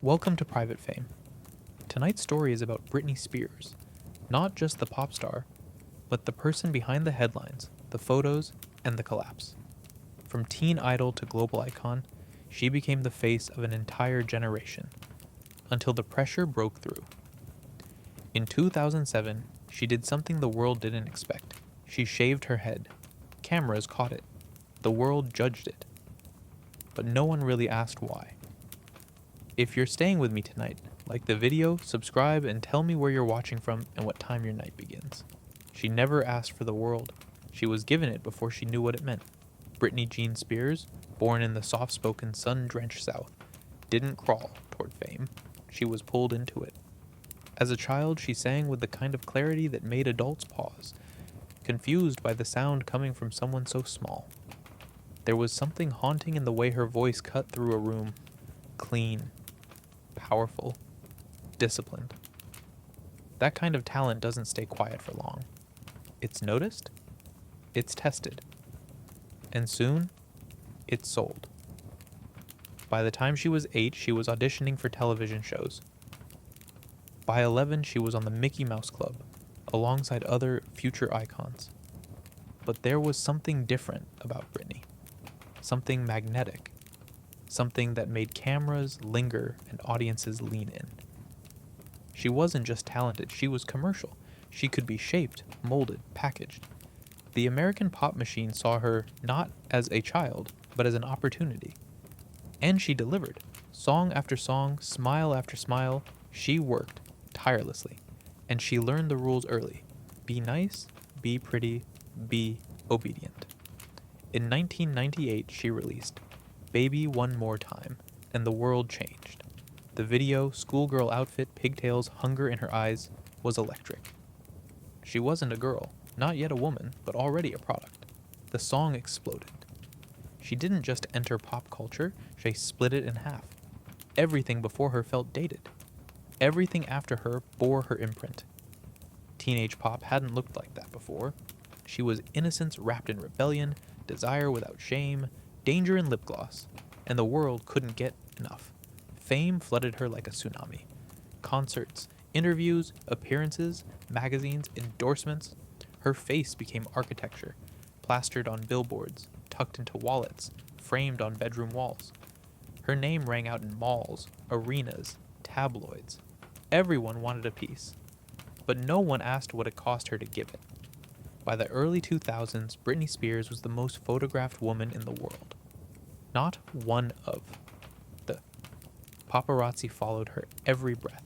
Welcome to Private Fame. Tonight's story is about Britney Spears, not just the pop star, but the person behind the headlines, the photos, and the collapse. From teen idol to global icon, she became the face of an entire generation, until the pressure broke through. In 2007, she did something the world didn't expect. She shaved her head. Cameras caught it. The world judged it. But no one really asked why. If you're staying with me tonight, like the video, subscribe, and tell me where you're watching from and what time your night begins. She never asked for the world. She was given it before she knew what it meant. Britney Jean Spears, born in the soft-spoken, sun-drenched South, didn't crawl toward fame. She was pulled into it. As a child, she sang with the kind of clarity that made adults pause, confused by the sound coming from someone so small. There was something haunting in the way her voice cut through a room. Clean, powerful, disciplined. That kind of talent doesn't stay quiet for long. It's noticed, it's tested, and soon, it's sold. By the time she was 8, she was auditioning for television shows. By 11, she was on the Mickey Mouse Club, alongside other future icons. But there was something different about Britney. Something magnetic. Something that made cameras linger and audiences lean in. She wasn't just talented, she was commercial. She could be shaped, molded, packaged. The American pop machine saw her not as a child, but as an opportunity. And she delivered. Song after song, smile after smile, she worked tirelessly. And she learned the rules early. Be nice, be pretty, be obedient. In 1998, she released Baby One More Time, and the world changed. The video, schoolgirl outfit, pigtails, hunger in her eyes, was electric. She wasn't a girl, not yet a woman, but already a product. The song exploded. She didn't just enter pop culture, she split it in half. Everything before her felt dated. Everything after her bore her imprint. Teenage pop hadn't looked like that before. She was innocence wrapped in rebellion, desire without shame, danger in lip gloss, and the world couldn't get enough. Fame flooded her like a tsunami. Concerts, interviews, appearances, magazines, endorsements. Her face became architecture, plastered on billboards, tucked into wallets, framed on bedroom walls. Her name rang out in malls, arenas, tabloids. Everyone wanted a piece, but no one asked what it cost her to give it. By the early 2000s, Britney Spears was the most photographed woman in the world. Not one of. The paparazzi followed her every breath.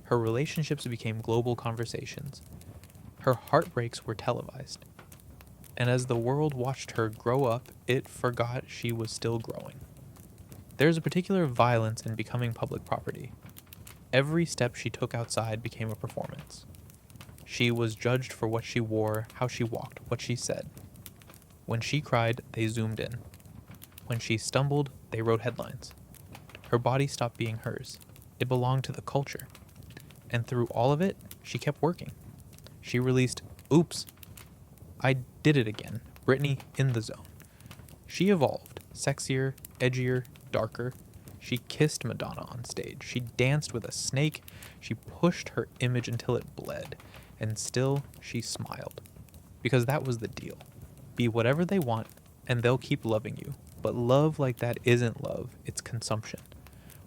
Her relationships became global conversations. Her heartbreaks were televised. And as the world watched her grow up, it forgot she was still growing. There's a particular violence in becoming public property. Every step she took outside became a performance. She was judged for what she wore, how she walked, what she said. When she cried, they zoomed in. When she stumbled, they wrote headlines. Her body stopped being hers. It belonged to the culture. And through all of it, she kept working. She released Oops, I Did It Again, Britney in the Zone. She evolved, sexier, edgier, darker. She kissed Madonna on stage. She danced with a snake. She pushed her image until it bled. And still, she smiled. Because that was the deal. Be whatever they want, and they'll keep loving you. But love like that isn't love, it's consumption.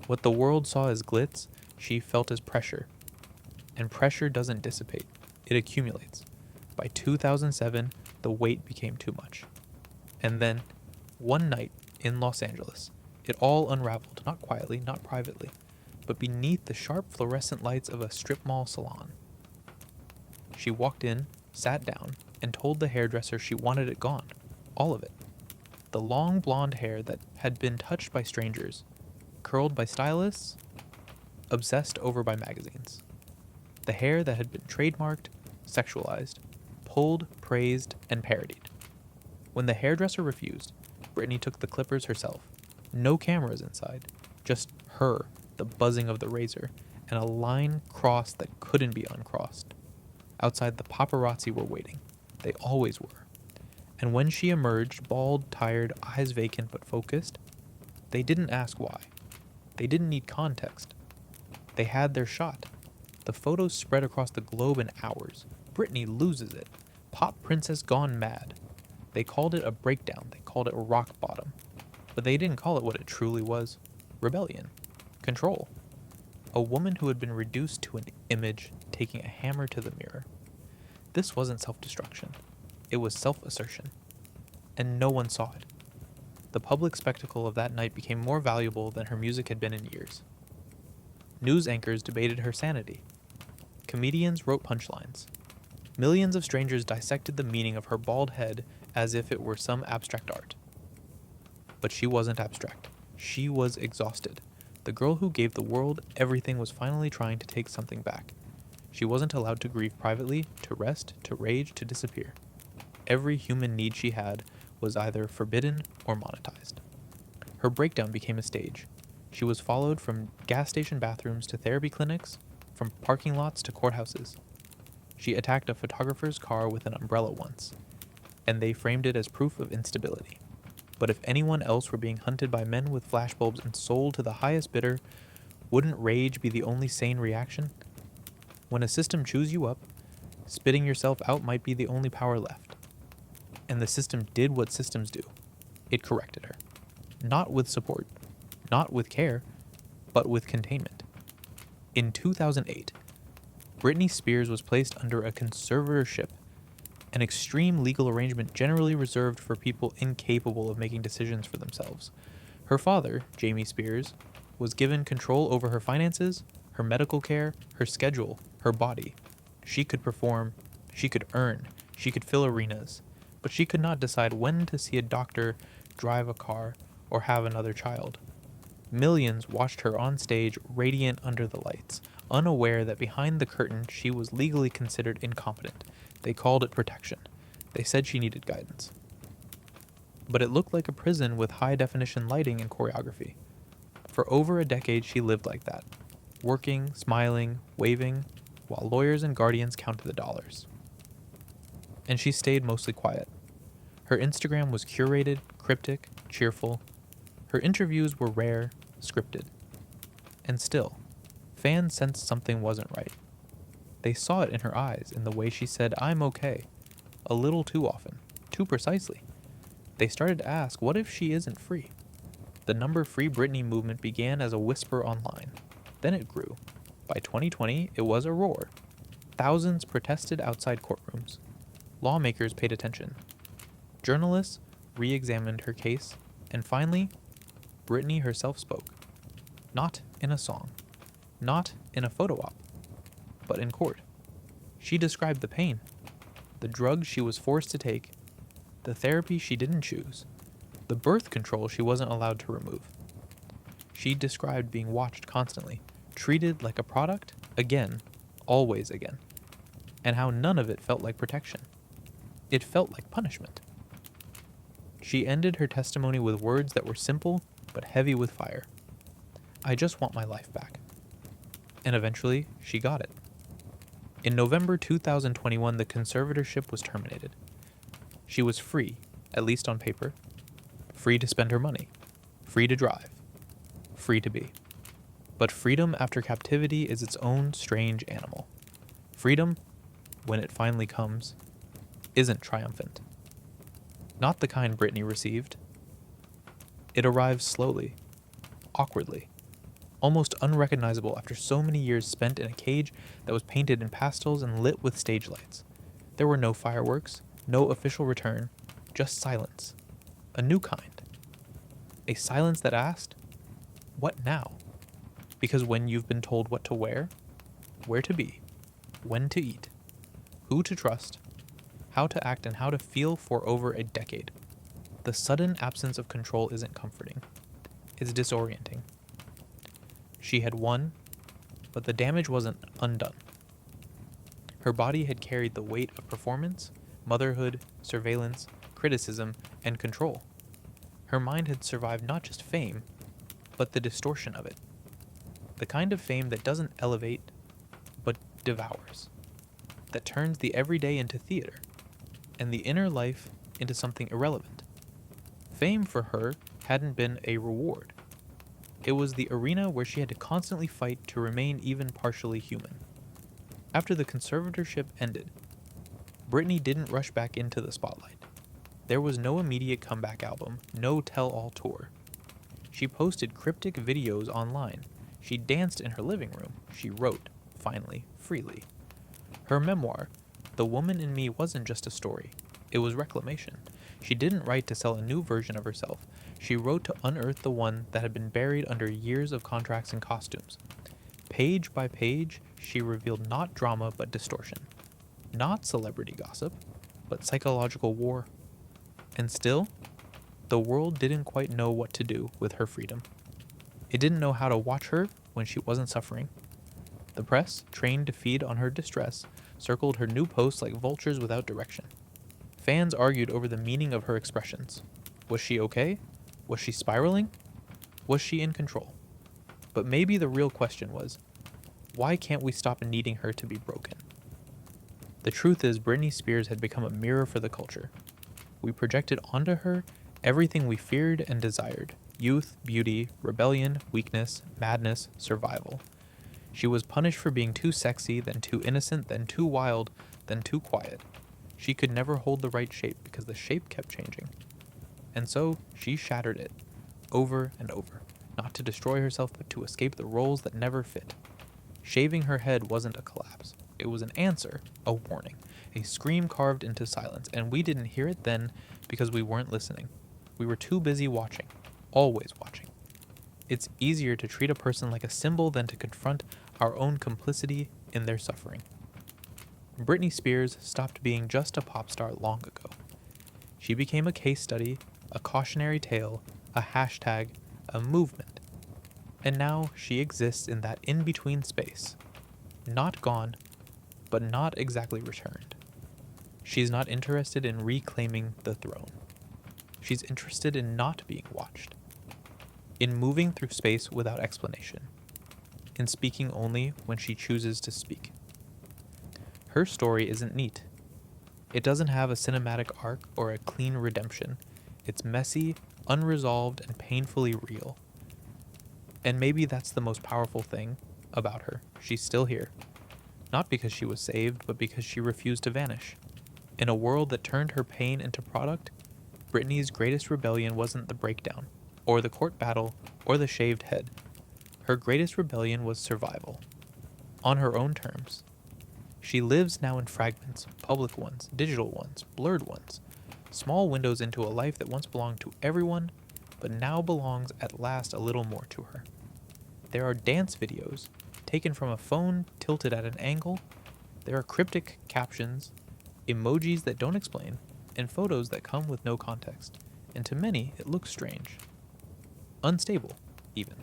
What the world saw as glitz, she felt as pressure. And pressure doesn't dissipate, it accumulates. By 2007, the weight became too much. And then, one night in Los Angeles, it all unraveled, not quietly, not privately, but beneath the sharp fluorescent lights of a strip mall salon. She walked in, sat down, and told the hairdresser she wanted it gone. All of it. The long blonde hair that had been touched by strangers, curled by stylists, obsessed over by magazines. The hair that had been trademarked, sexualized, pulled, praised, and parodied. When the hairdresser refused, Britney took the clippers herself. No cameras inside, just her, the buzzing of the razor, and a line crossed that couldn't be uncrossed. Outside, the paparazzi were waiting. They always were. And when she emerged, bald, tired, eyes vacant but focused, they didn't ask why. They didn't need context. They had their shot. The photos spread across the globe in hours. Britney loses it. Pop princess gone mad. They called it a breakdown. They called it rock bottom. But they didn't call it what it truly was. Rebellion. Control. A woman who had been reduced to an image taking a hammer to the mirror. This wasn't self-destruction. It was self-assertion. And no one saw it. The public spectacle of that night became more valuable than her music had been in years. News anchors debated her sanity. Comedians wrote punchlines. Millions of strangers dissected the meaning of her bald head as if it were some abstract art. But she wasn't abstract. She was exhausted. The girl who gave the world everything was finally trying to take something back. She wasn't allowed to grieve privately, to rest, to rage, to disappear. Every human need she had was either forbidden or monetized. Her breakdown became a stage. She was followed from gas station bathrooms to therapy clinics, from parking lots to courthouses. She attacked a photographer's car with an umbrella once, and they framed it as proof of instability. But if anyone else were being hunted by men with flashbulbs and sold to the highest bidder, wouldn't rage be the only sane reaction? When a system chews you up, spitting yourself out might be the only power left. And the system did what systems do. It corrected her. Not with support, not with care, but with containment. In 2008, Britney Spears was placed under a conservatorship, an extreme legal arrangement generally reserved for people incapable of making decisions for themselves. Her father, Jamie Spears, was given control over her finances, her medical care, her schedule, her body. She could perform, she could earn, she could fill arenas, but she could not decide when to see a doctor, drive a car, or have another child. Millions watched her on stage, radiant under the lights, unaware that behind the curtain she was legally considered incompetent. They called it protection. They said she needed guidance. But it looked like a prison with high-definition lighting and choreography. For over a decade she lived like that, working, smiling, waving, while lawyers and guardians counted the dollars. And she stayed mostly quiet. Her Instagram was curated, cryptic, cheerful. Her interviews were rare, scripted. And still, fans sensed something wasn't right. They saw it in her eyes, in the way she said, "I'm okay," a little too often, too precisely. They started to ask, what if she isn't free? The Number Free Britney movement began as a whisper online. Then it grew. By 2020, it was a roar. Thousands protested outside courtrooms. Lawmakers paid attention. Journalists re-examined her case, and finally, Britney herself spoke. Not in a song, not in a photo op, but in court. She described the pain, the drugs she was forced to take, the therapy she didn't choose, the birth control she wasn't allowed to remove. She described being watched constantly, treated like a product, again, always again, and how none of it felt like protection. It felt like punishment. She ended her testimony with words that were simple but heavy with fire. "I just want my life back." And eventually, she got it. In November 2021, the conservatorship was terminated. She was free, at least on paper. Free to spend her money. Free to drive. Free to be. But freedom after captivity is its own strange animal. Freedom, when it finally comes, isn't triumphant. Not the kind Britney received. It arrives slowly, awkwardly, almost unrecognizable after so many years spent in a cage that was painted in pastels and lit with stage lights. There were no fireworks, no official return, just silence. A new kind. A silence that asked, what now? Because when you've been told what to wear, where to be, when to eat, who to trust, how to act and how to feel for over a decade, the sudden absence of control isn't comforting. It's disorienting. She had won, but the damage wasn't undone. Her body had carried the weight of performance, motherhood, surveillance, criticism, and control. Her mind had survived not just fame, but the distortion of it. The kind of fame that doesn't elevate, but devours. That turns the everyday into theater, and the inner life into something irrelevant. Fame for her hadn't been a reward. It was the arena where she had to constantly fight to remain even partially human. After the conservatorship ended, Britney didn't rush back into the spotlight. There was no immediate comeback album, no tell-all tour. She posted cryptic videos online. She danced in her living room. She wrote, finally, freely. Her memoir, The Woman in Me, wasn't just a story. It was reclamation. She didn't write to sell a new version of herself. She wrote to unearth the one that had been buried under years of contracts and costumes. Page by page, she revealed not drama but distortion. Not celebrity gossip, but psychological war. And still, the world didn't quite know what to do with her freedom. It didn't know how to watch her when she wasn't suffering. The press, trained to feed on her distress, circled her new posts like vultures without direction. Fans argued over the meaning of her expressions. Was she okay? Was she spiraling? Was she in control? But maybe the real question was, why can't we stop needing her to be broken? The truth is, Britney Spears had become a mirror for the culture. We projected onto her everything we feared and desired: youth, beauty, rebellion, weakness, madness, survival. She was punished for being too sexy, then too innocent, then too wild, then too quiet. She could never hold the right shape because the shape kept changing. And so she shattered it, over and over, not to destroy herself but to escape the roles that never fit. Shaving her head wasn't a collapse. It was an answer, a warning, a scream carved into silence, and we didn't hear it then because we weren't listening. We were too busy watching, always watching. It's easier to treat a person like a symbol than to confront our own complicity in their suffering. Britney Spears stopped being just a pop star long ago. She became a case study, a cautionary tale, a hashtag, a movement. And now she exists in that in-between space. Not gone, but not exactly returned. She's not interested in reclaiming the throne. She's interested in not being watched. In moving through space without explanation. In speaking only when she chooses to speak. Her story isn't neat. It doesn't have a cinematic arc or a clean redemption. It's messy, unresolved, and painfully real. And maybe that's the most powerful thing about her. She's still here. Not because she was saved, but because she refused to vanish. In a world that turned her pain into product, Britney's greatest rebellion wasn't the breakdown, or the court battle, or the shaved head. Her greatest rebellion was survival. On her own terms. She lives now in fragments, public ones, digital ones, blurred ones, small windows into a life that once belonged to everyone, but now belongs at last a little more to her. There are dance videos, taken from a phone tilted at an angle. There are cryptic captions, emojis that don't explain, and photos that come with no context. And to many, it looks strange. Unstable, even.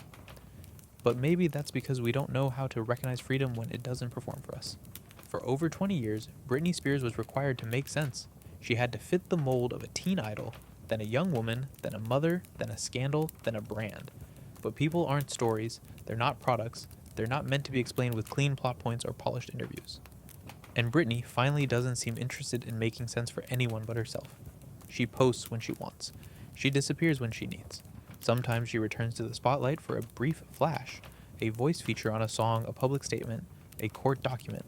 But maybe that's because we don't know how to recognize freedom when it doesn't perform for us. For over 20 years, Britney Spears was required to make sense. She had to fit the mold of a teen idol, then a young woman, then a mother, then a scandal, then a brand. But people aren't stories, they're not products, they're not meant to be explained with clean plot points or polished interviews. And Britney finally doesn't seem interested in making sense for anyone but herself. She posts when she wants. She disappears when she needs. Sometimes she returns to the spotlight for a brief flash, a voice feature on a song, a public statement, a court document.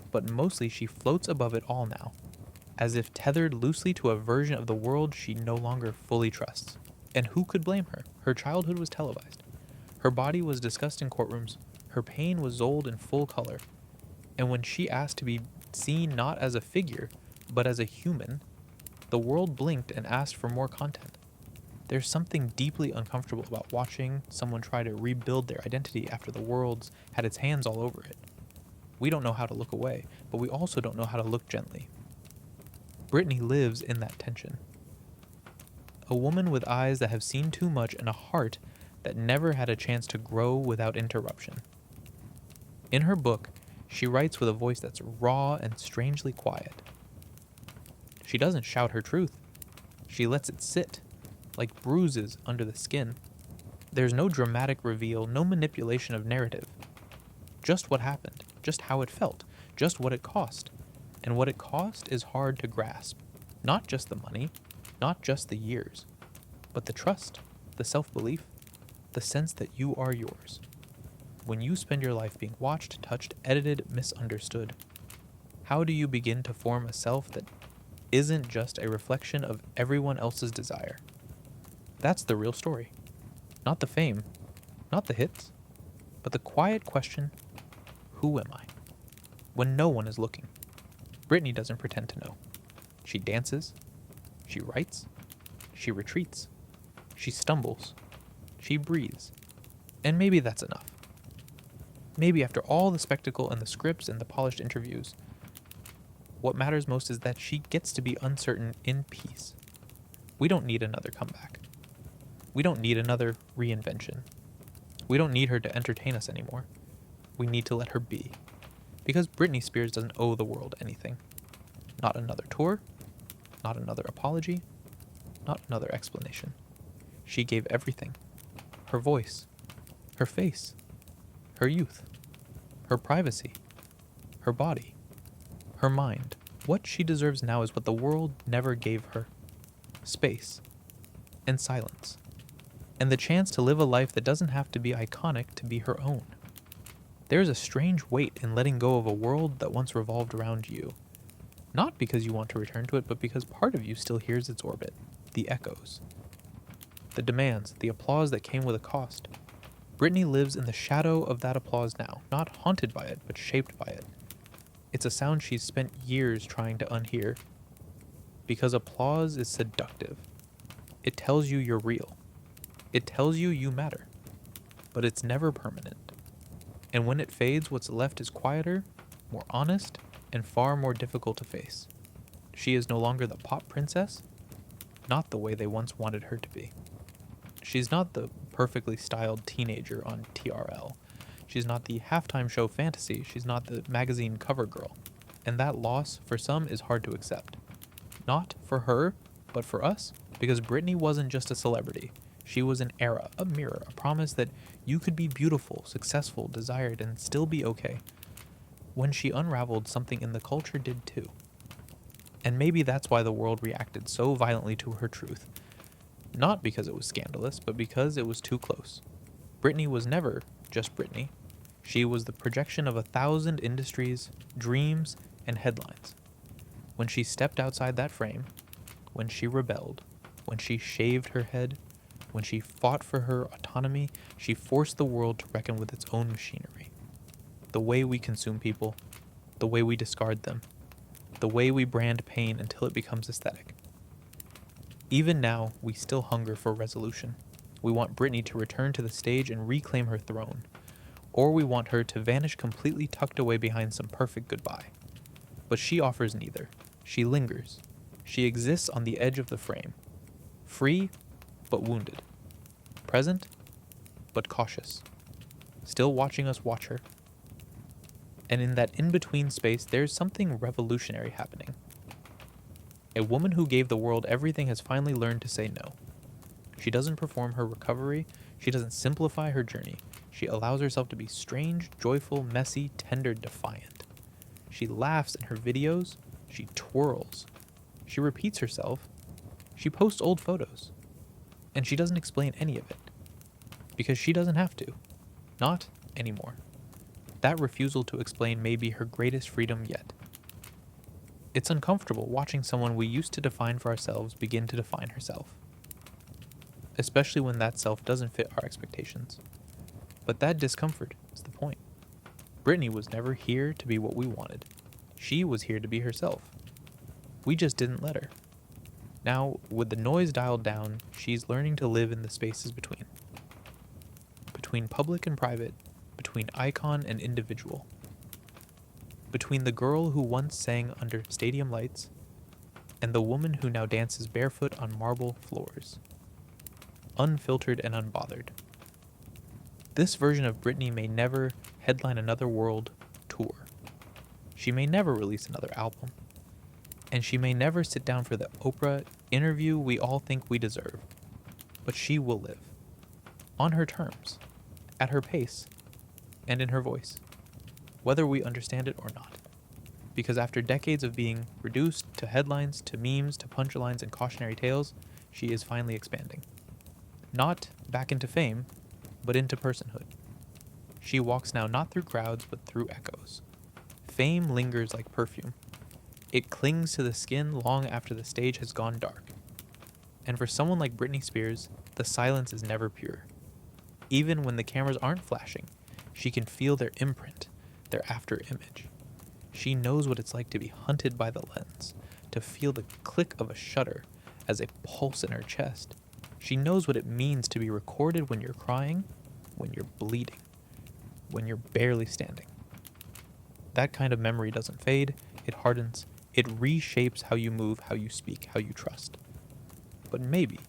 But mostly she floats above it all now, as if tethered loosely to a version of the world she no longer fully trusts. And who could blame her? Her childhood was televised. Her body was discussed in courtrooms. Her pain was zold in full color. And when she asked to be seen not as a figure, but as a human, the world blinked and asked for more content. There's something deeply uncomfortable about watching someone try to rebuild their identity after the world's had its hands all over it. We don't know how to look away, but we also don't know how to look gently. Britney lives in that tension. A woman with eyes that have seen too much and a heart that never had a chance to grow without interruption. In her book, she writes with a voice that's raw and strangely quiet. She doesn't shout her truth. She lets it sit, like bruises under the skin. There's no dramatic reveal, no manipulation of narrative. Just what happened, just how it felt, just what it cost. And what it cost is hard to grasp. Not just the money, not just the years, but the trust, the self-belief. the sense that you are yours. When you spend your life being watched, touched, edited, misunderstood, how do you begin to form a self that isn't just a reflection of everyone else's desire? That's the real story. Not the fame, not the hits, but the quiet question, who am I? When no one is looking. Britney doesn't pretend to know. She dances, she writes, she retreats, she stumbles, she breathes, and maybe that's enough. Maybe after all the spectacle and the scripts and the polished interviews, what matters most is that she gets to be uncertain in peace. We don't need another comeback. We don't need another reinvention. We don't need her to entertain us anymore. We need to let her be. Because Britney Spears doesn't owe the world anything. Not another tour, not another apology, not another explanation. She gave everything. Her voice, her face, her youth, her privacy, her body, her mind. What she deserves now is what the world never gave her. Space and silence. And the chance to live a life that doesn't have to be iconic to be her own. There's a strange weight in letting go of a world that once revolved around you. Not because you want to return to it, but because part of you still hears its orbit, the echoes. The demands, the applause that came with a cost. Britney lives in the shadow of that applause now, not haunted by it, but shaped by it. It's a sound she's spent years trying to unhear. Because applause is seductive. It tells you you're real. It tells you you matter. But it's never permanent. And when it fades, what's left is quieter, more honest, and far more difficult to face. She is no longer the pop princess, not the way they once wanted her to be. She's not the perfectly styled teenager on TRL. She's not the halftime show fantasy. She's not the magazine cover girl. And that loss, for some, is hard to accept. Not for her, but for us, because Britney wasn't just a celebrity. She was an era, a mirror, a promise that you could be beautiful, successful, desired, and still be okay. When she unraveled, something in the culture did too. And maybe that's why the world reacted so violently to her truth. Not because it was scandalous, but because it was too close. Britney was never just Britney. She was the projection of 1,000 industries, dreams, and headlines. When she stepped outside that frame, when she rebelled, when she shaved her head, when she fought for her autonomy, she forced the world to reckon with its own machinery. The way we consume people, the way we discard them, the way we brand pain until it becomes aesthetic. Even now, we still hunger for resolution. We want Britney to return to the stage and reclaim her throne, or we want her to vanish completely tucked away behind some perfect goodbye. But she offers neither. She lingers. She exists on the edge of the frame, free but wounded, present but cautious, still watching us watch her. And in that in-between space, there's something revolutionary happening. A woman who gave the world everything has finally learned to say no. She doesn't perform her recovery. She doesn't simplify her journey. She allows herself to be strange, joyful, messy, tender, defiant. She laughs in her videos. She twirls. She repeats herself. She posts old photos. And she doesn't explain any of it. Because she doesn't have to. Not anymore. That refusal to explain may be her greatest freedom yet. It's uncomfortable watching someone we used to define for ourselves begin to define herself. Especially when that self doesn't fit our expectations. But that discomfort is the point. Britney was never here to be what we wanted. She was here to be herself. We just didn't let her. Now, with the noise dialed down, she's learning to live in the spaces between. Between public and private, between icon and individual. Between the girl who once sang under stadium lights and the woman who now dances barefoot on marble floors. Unfiltered and unbothered. This version of Britney may never headline another world tour. She may never release another album. And she may never sit down for the Oprah interview we all think we deserve. But she will live. On her terms. At her pace. And in her voice. Whether we understand it or not. Because after decades of being reduced to headlines, to memes, to punchlines and cautionary tales, she is finally expanding. Not back into fame, but into personhood. She walks now not through crowds, but through echoes. Fame lingers like perfume. It clings to the skin long after the stage has gone dark. And for someone like Britney Spears, the silence is never pure. Even when the cameras aren't flashing, she can feel their imprint, their after image. She knows what it's like to be hunted by the lens, to feel the click of a shutter as a pulse in her chest. She knows what it means to be recorded when you're crying, when you're bleeding, when you're barely standing. That kind of memory doesn't fade, it hardens, it reshapes how you move, how you speak, how you trust. But maybe,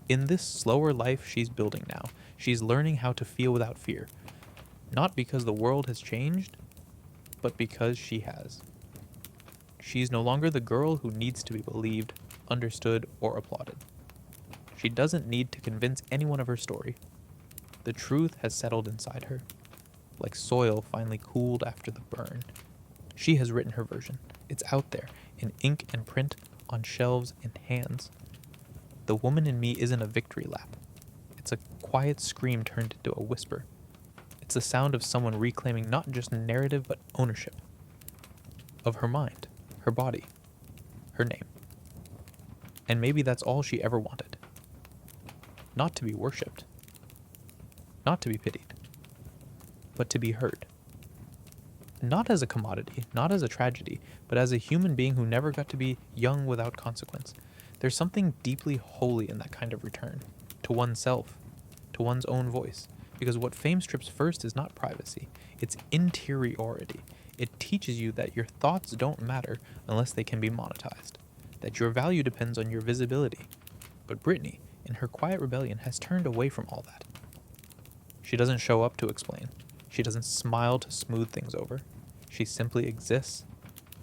in this slower life she's building now, she's learning how to feel without fear. Not because the world has changed, but because she has. She's no longer the girl who needs to be believed, understood, or applauded. She doesn't need to convince anyone of her story. The truth has settled inside her, like soil finally cooled after the burn. She has written her version. It's out there, in ink and print, on shelves and hands. The woman in me isn't a victory lap. It's a quiet scream turned into a whisper. It's the sound of someone reclaiming not just narrative, but ownership. Of her mind, her body, her name. And maybe that's all she ever wanted. Not to be worshipped. Not to be pitied. But to be heard. Not as a commodity, not as a tragedy, but as a human being who never got to be young without consequence. There's something deeply holy in that kind of return. To oneself. To one's own voice. Because what fame strips first is not privacy. It's interiority. It teaches you that your thoughts don't matter unless they can be monetized. That your value depends on your visibility. But Britney, in her quiet rebellion, has turned away from all that. She doesn't show up to explain. She doesn't smile to smooth things over. She simply exists,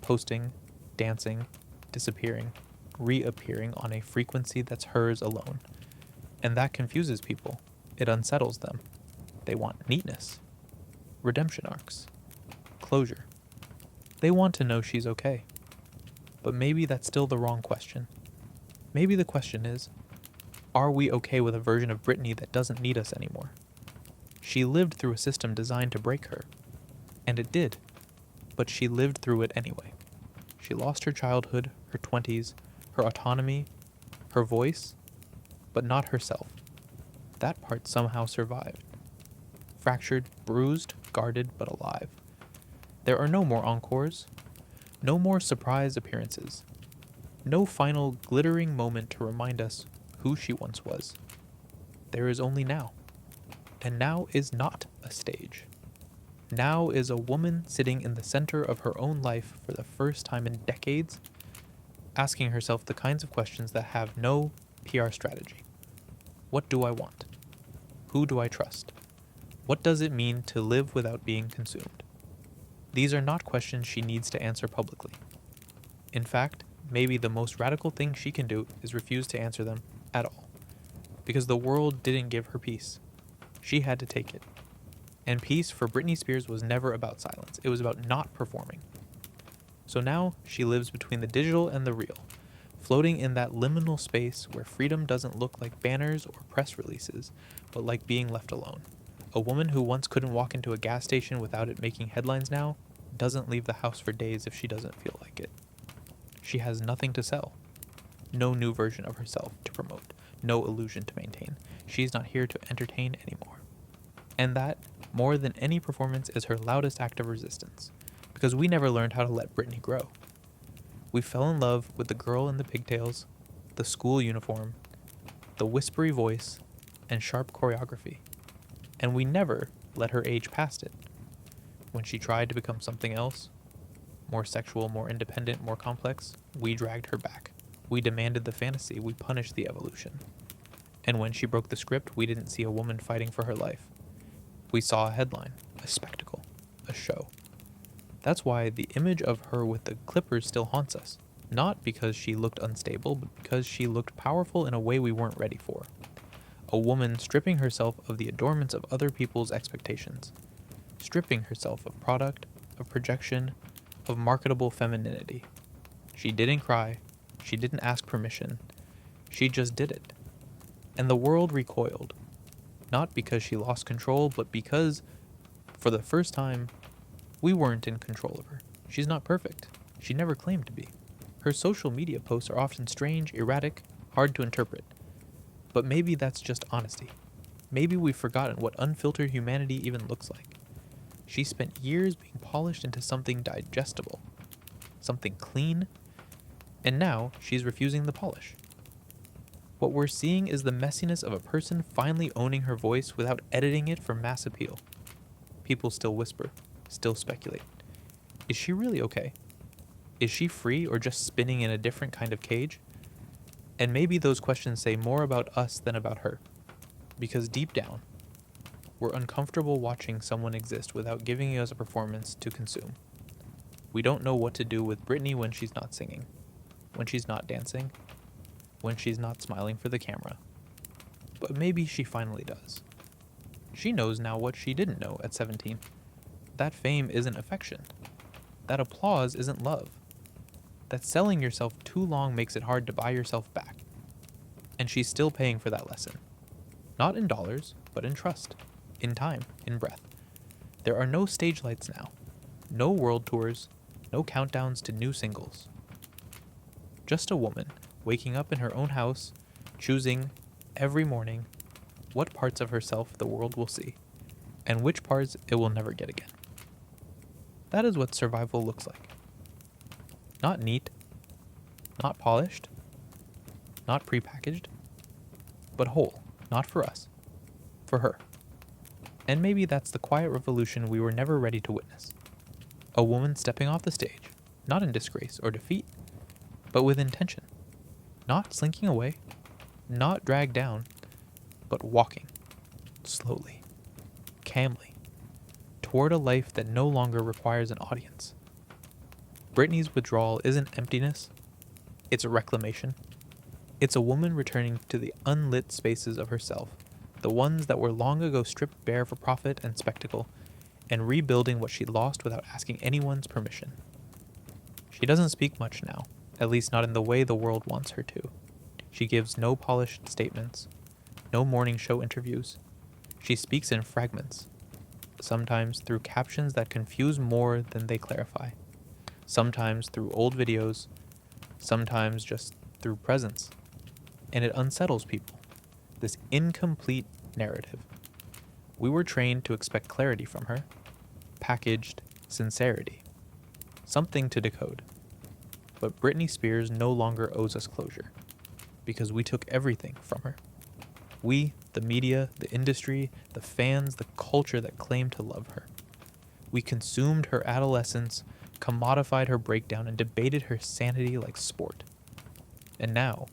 posting, dancing, disappearing, reappearing on a frequency that's hers alone. And that confuses people. It unsettles them. They want neatness, redemption arcs, closure. They want to know she's okay. But maybe that's still the wrong question. Maybe the question is, are we okay with a version of Britney that doesn't need us anymore? She lived through a system designed to break her. And it did. But she lived through it anyway. She lost her childhood, her 20s, her autonomy, her voice, but not herself. That part somehow survived. Fractured, bruised, guarded, but alive. There are no more encores. No more surprise appearances. No final glittering moment to remind us who she once was. There is only now. And now is not a stage. Now is a woman sitting in the center of her own life for the first time in decades, asking herself the kinds of questions that have no PR strategy. What do I want? Who do I trust? What does it mean to live without being consumed? These are not questions she needs to answer publicly. In fact, maybe the most radical thing she can do is refuse to answer them at all. Because the world didn't give her peace. She had to take it. And peace for Britney Spears was never about silence. It was about not performing. So now she lives between the digital and the real, floating in that liminal space where freedom doesn't look like banners or press releases, but like being left alone. A woman who once couldn't walk into a gas station without it making headlines now doesn't leave the house for days if she doesn't feel like it. She has nothing to sell. No new version of herself to promote. No illusion to maintain. She's not here to entertain anymore. And that, more than any performance, is her loudest act of resistance. Because we never learned how to let Britney grow. We fell in love with the girl in the pigtails, the school uniform, the whispery voice, and sharp choreography. And we never let her age past it. When she tried to become something else, more sexual, more independent, more complex, we dragged her back. We demanded the fantasy, we punished the evolution. And when she broke the script, we didn't see a woman fighting for her life. We saw a headline, a spectacle, a show. That's why the image of her with the clippers still haunts us. Not because she looked unstable, but because she looked powerful in a way we weren't ready for. A woman stripping herself of the adornments of other people's expectations. Stripping herself of product, of projection, of marketable femininity. She didn't cry. She didn't ask permission. She just did it. And the world recoiled. Not because she lost control, but because, for the first time, we weren't in control of her. She's not perfect. She never claimed to be. Her social media posts are often strange, erratic, hard to interpret. But maybe that's just honesty. Maybe we've forgotten what unfiltered humanity even looks like. She spent years being polished into something digestible, something clean, and now she's refusing the polish. What we're seeing is the messiness of a person finally owning her voice without editing it for mass appeal. People still whisper, still speculate. Is she really okay? Is she free or just spinning in a different kind of cage? And maybe those questions say more about us than about her. Because deep down, we're uncomfortable watching someone exist without giving us a performance to consume. We don't know what to do with Britney when she's not singing, when she's not dancing, when she's not smiling for the camera. But maybe she finally does. She knows now what she didn't know at 17. That fame isn't affection. That applause isn't love. That selling yourself too long makes it hard to buy yourself back. And she's still paying for that lesson. Not in dollars, but in trust, in time, in breath. There are no stage lights now. No world tours, no countdowns to new singles. Just a woman waking up in her own house, choosing every morning what parts of herself the world will see, and which parts it will never get again. That is what survival looks like. Not neat, not polished, not prepackaged, but whole, not for us, for her. And maybe that's the quiet revolution we were never ready to witness. A woman stepping off the stage, not in disgrace or defeat, but with intention. Not slinking away, not dragged down, but walking, slowly, calmly, toward a life that no longer requires an audience. Britney's withdrawal isn't emptiness, it's a reclamation. It's a woman returning to the unlit spaces of herself, the ones that were long ago stripped bare for profit and spectacle, and rebuilding what she lost without asking anyone's permission. She doesn't speak much now, at least not in the way the world wants her to. She gives no polished statements, no morning show interviews. She speaks in fragments, sometimes through captions that confuse more than they clarify, sometimes through old videos, sometimes just through presence. And it unsettles people, this incomplete narrative. We were trained to expect clarity from her, packaged sincerity, something to decode. But Britney Spears no longer owes us closure, because we took everything from her. We, the media, the industry, the fans, the culture that claimed to love her. We consumed her adolescence, commodified her breakdown, and debated her sanity like sport. And now,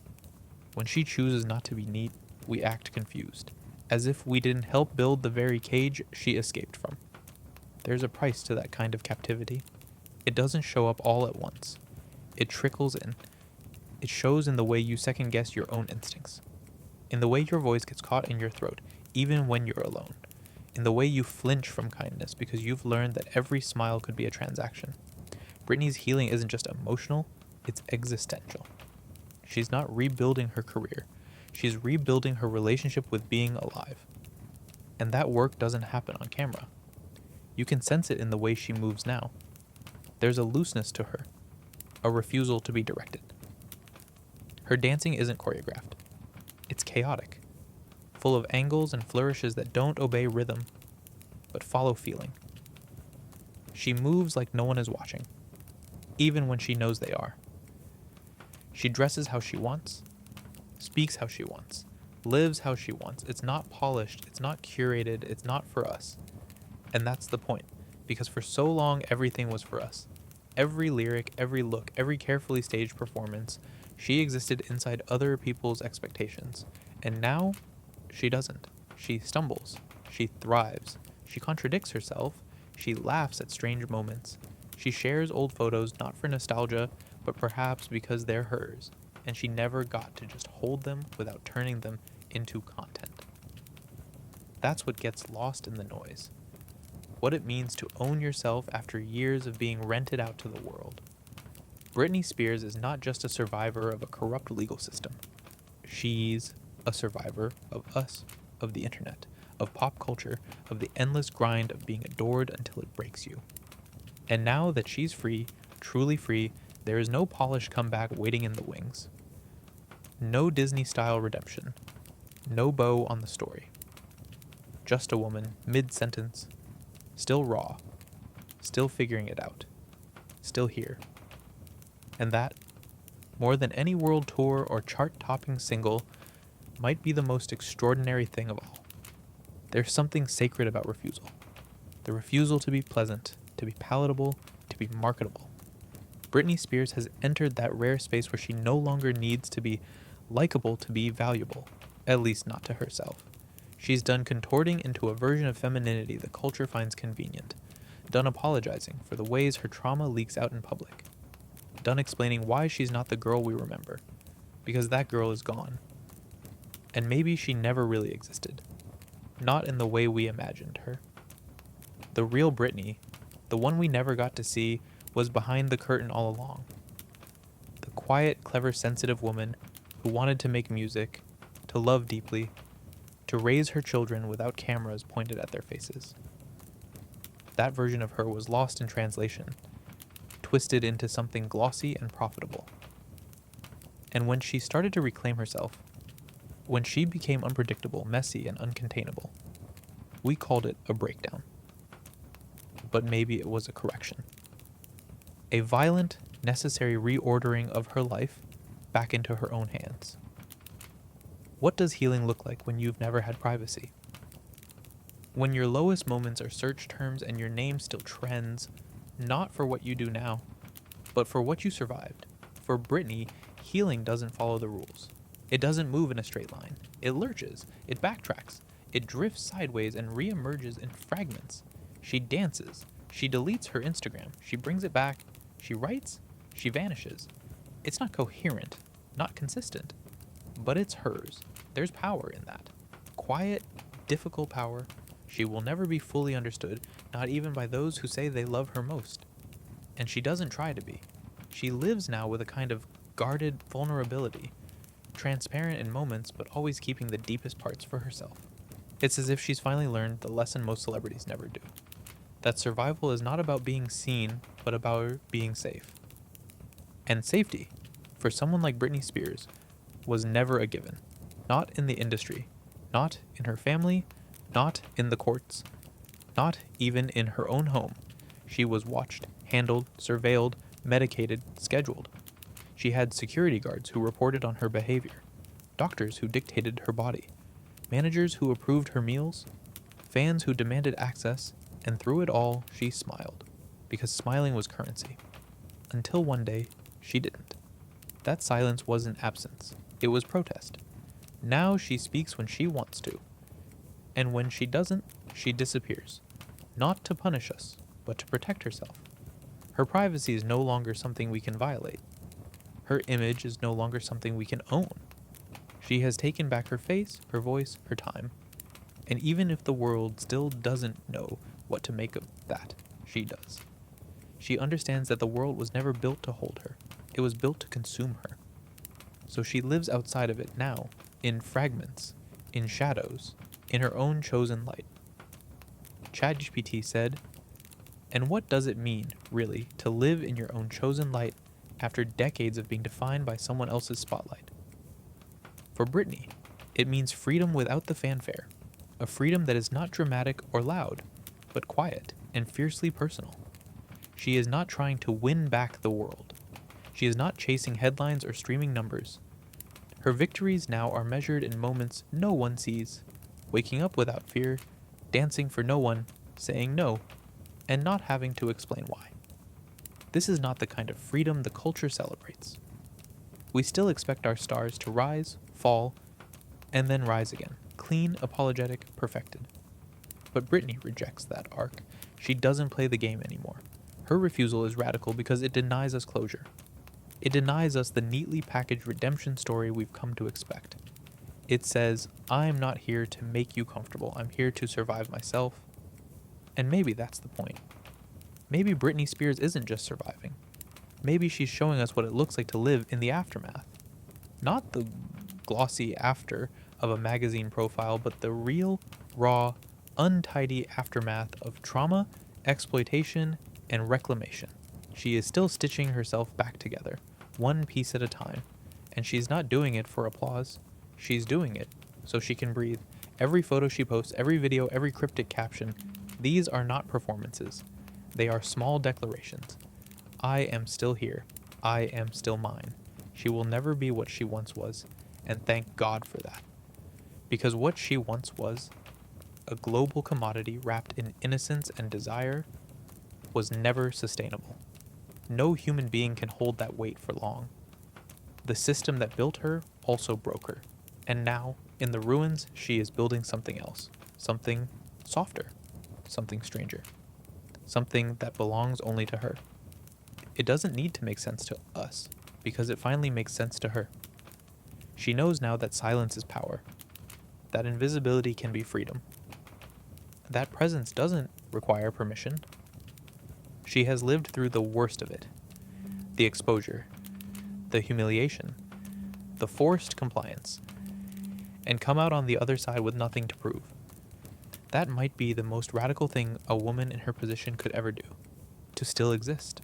when she chooses not to be neat, we act confused, as if we didn't help build the very cage she escaped from. There's a price to that kind of captivity. It doesn't show up all at once. It trickles in. It shows in the way you second-guess your own instincts, in the way your voice gets caught in your throat, even when you're alone, in the way you flinch from kindness because you've learned that every smile could be a transaction. Britney's healing isn't just emotional, it's existential. She's not rebuilding her career. She's rebuilding her relationship with being alive. And that work doesn't happen on camera. You can sense it in the way she moves now. There's a looseness to her, a refusal to be directed. Her dancing isn't choreographed. It's chaotic, full of angles and flourishes that don't obey rhythm, but follow feeling. She moves like no one is watching, even when she knows they are. She dresses how she wants, speaks how she wants, lives how she wants. It's not polished, it's not curated, it's not for us. And that's the point, because for so long everything was for us. Every lyric, every look, every carefully staged performance, she existed inside other people's expectations. And now, she doesn't. She stumbles. She thrives. She contradicts herself. She laughs at strange moments. She shares old photos not for nostalgia, but perhaps because they're hers, and she never got to just hold them without turning them into content. That's what gets lost in the noise. What it means to own yourself after years of being rented out to the world. Britney Spears is not just a survivor of a corrupt legal system. She's a survivor of us, of the internet, of pop culture, of the endless grind of being adored until it breaks you. And now that she's free, truly free, there is no polished comeback waiting in the wings. No Disney-style redemption. No bow on the story. Just a woman, mid-sentence, still raw, still figuring it out, still here. And that, more than any world tour or chart-topping single, might be the most extraordinary thing of all. There's something sacred about refusal. The refusal to be pleasant, to be palatable, to be marketable. Britney Spears has entered that rare space where she no longer needs to be likable to be valuable, at least not to herself. She's done contorting into a version of femininity the culture finds convenient, done apologizing for the ways her trauma leaks out in public, done explaining why she's not the girl we remember, because that girl is gone. And maybe she never really existed, not in the way we imagined her. The real Britney, the one we never got to see, was behind the curtain all along. The quiet, clever, sensitive woman who wanted to make music, to love deeply, to raise her children without cameras pointed at their faces. That version of her was lost in translation, twisted into something glossy and profitable. And when she started to reclaim herself, when she became unpredictable, messy, and uncontainable, we called it a breakdown. But maybe it was a correction. A violent, necessary reordering of her life back into her own hands. What does healing look like when you've never had privacy? When your lowest moments are search terms and your name still trends, not for what you do now, but for what you survived. For Britney, healing doesn't follow the rules. It doesn't move in a straight line. It lurches, it backtracks, it drifts sideways and reemerges in fragments. She dances, she deletes her Instagram, she brings it back, she writes, she vanishes. It's not coherent, not consistent, but it's hers. There's power in that. Quiet, difficult power. She will never be fully understood, not even by those who say they love her most. And she doesn't try to be. She lives now with a kind of guarded vulnerability, transparent in moments, but always keeping the deepest parts for herself. It's as if she's finally learned the lesson most celebrities never do. That survival is not about being seen, but about being safe. And safety, for someone like Britney Spears, was never a given. Not in the industry, not in her family, not in the courts, not even in her own home. She was watched, handled, surveilled, medicated, scheduled. She had security guards who reported on her behavior, doctors who dictated her body, managers who approved her meals, fans who demanded access, and through it all, she smiled, because smiling was currency. Until one day, she didn't. That silence wasn't absence. It was protest. Now she speaks when she wants to. And when she doesn't, she disappears. Not to punish us, but to protect herself. Her privacy is no longer something we can violate. Her image is no longer something we can own. She has taken back her face, her voice, her time. And even if the world still doesn't know what to make of that, she does. She understands that the world was never built to hold her. It was built to consume her. So she lives outside of it now, in fragments, in shadows, in her own chosen light. ChatGPT said, "And what does it mean, really, to live in your own chosen light after decades of being defined by someone else's spotlight?" For Britney, it means freedom without the fanfare, a freedom that is not dramatic or loud, but quiet and fiercely personal. She is not trying to win back the world. She is not chasing headlines or streaming numbers. Her victories now are measured in moments no one sees, waking up without fear, dancing for no one, saying no, and not having to explain why. This is not the kind of freedom the culture celebrates. We still expect our stars to rise, fall, and then rise again, clean, apologetic, perfected. But Britney rejects that arc. She doesn't play the game anymore. Her refusal is radical because it denies us closure. It denies us the neatly packaged redemption story we've come to expect. It says, I'm not here to make you comfortable. I'm here to survive myself. And maybe that's the point. Maybe Britney Spears isn't just surviving. Maybe she's showing us what it looks like to live in the aftermath. Not the glossy after of a magazine profile, but the real, raw, untidy aftermath of trauma, exploitation, and reclamation. She is still stitching herself back together, one piece at a time, and she's not doing it for applause. She's doing it so she can breathe. Every photo she posts, every video, every cryptic caption, these are not performances. They are small declarations. I am still here. I am still mine. She will never be what she once was, and thank God for that. Because what she once was, a global commodity wrapped in innocence and desire, was never sustainable. No human being can hold that weight for long. The system that built her also broke her, and now, in the ruins, she is building something else, something softer, something stranger, something that belongs only to her. It doesn't need to make sense to us, because it finally makes sense to her. She knows now that silence is power, that invisibility can be freedom. That presence doesn't require permission. She has lived through the worst of it, the exposure, the humiliation, the forced compliance, and come out on the other side with nothing to prove. That might be the most radical thing a woman in her position could ever do, to still exist,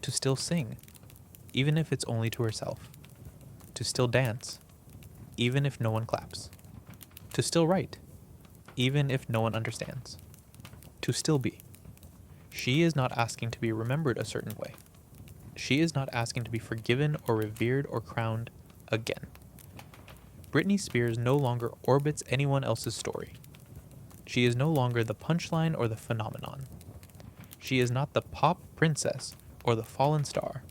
to still sing, even if it's only to herself, to still dance, even if no one claps, to still write, even if no one understands, to still be. She is not asking to be remembered a certain way. She is not asking to be forgiven or revered or crowned again. Britney Spears no longer orbits anyone else's story. She is no longer the punchline or the phenomenon. She is not the pop princess or the fallen star.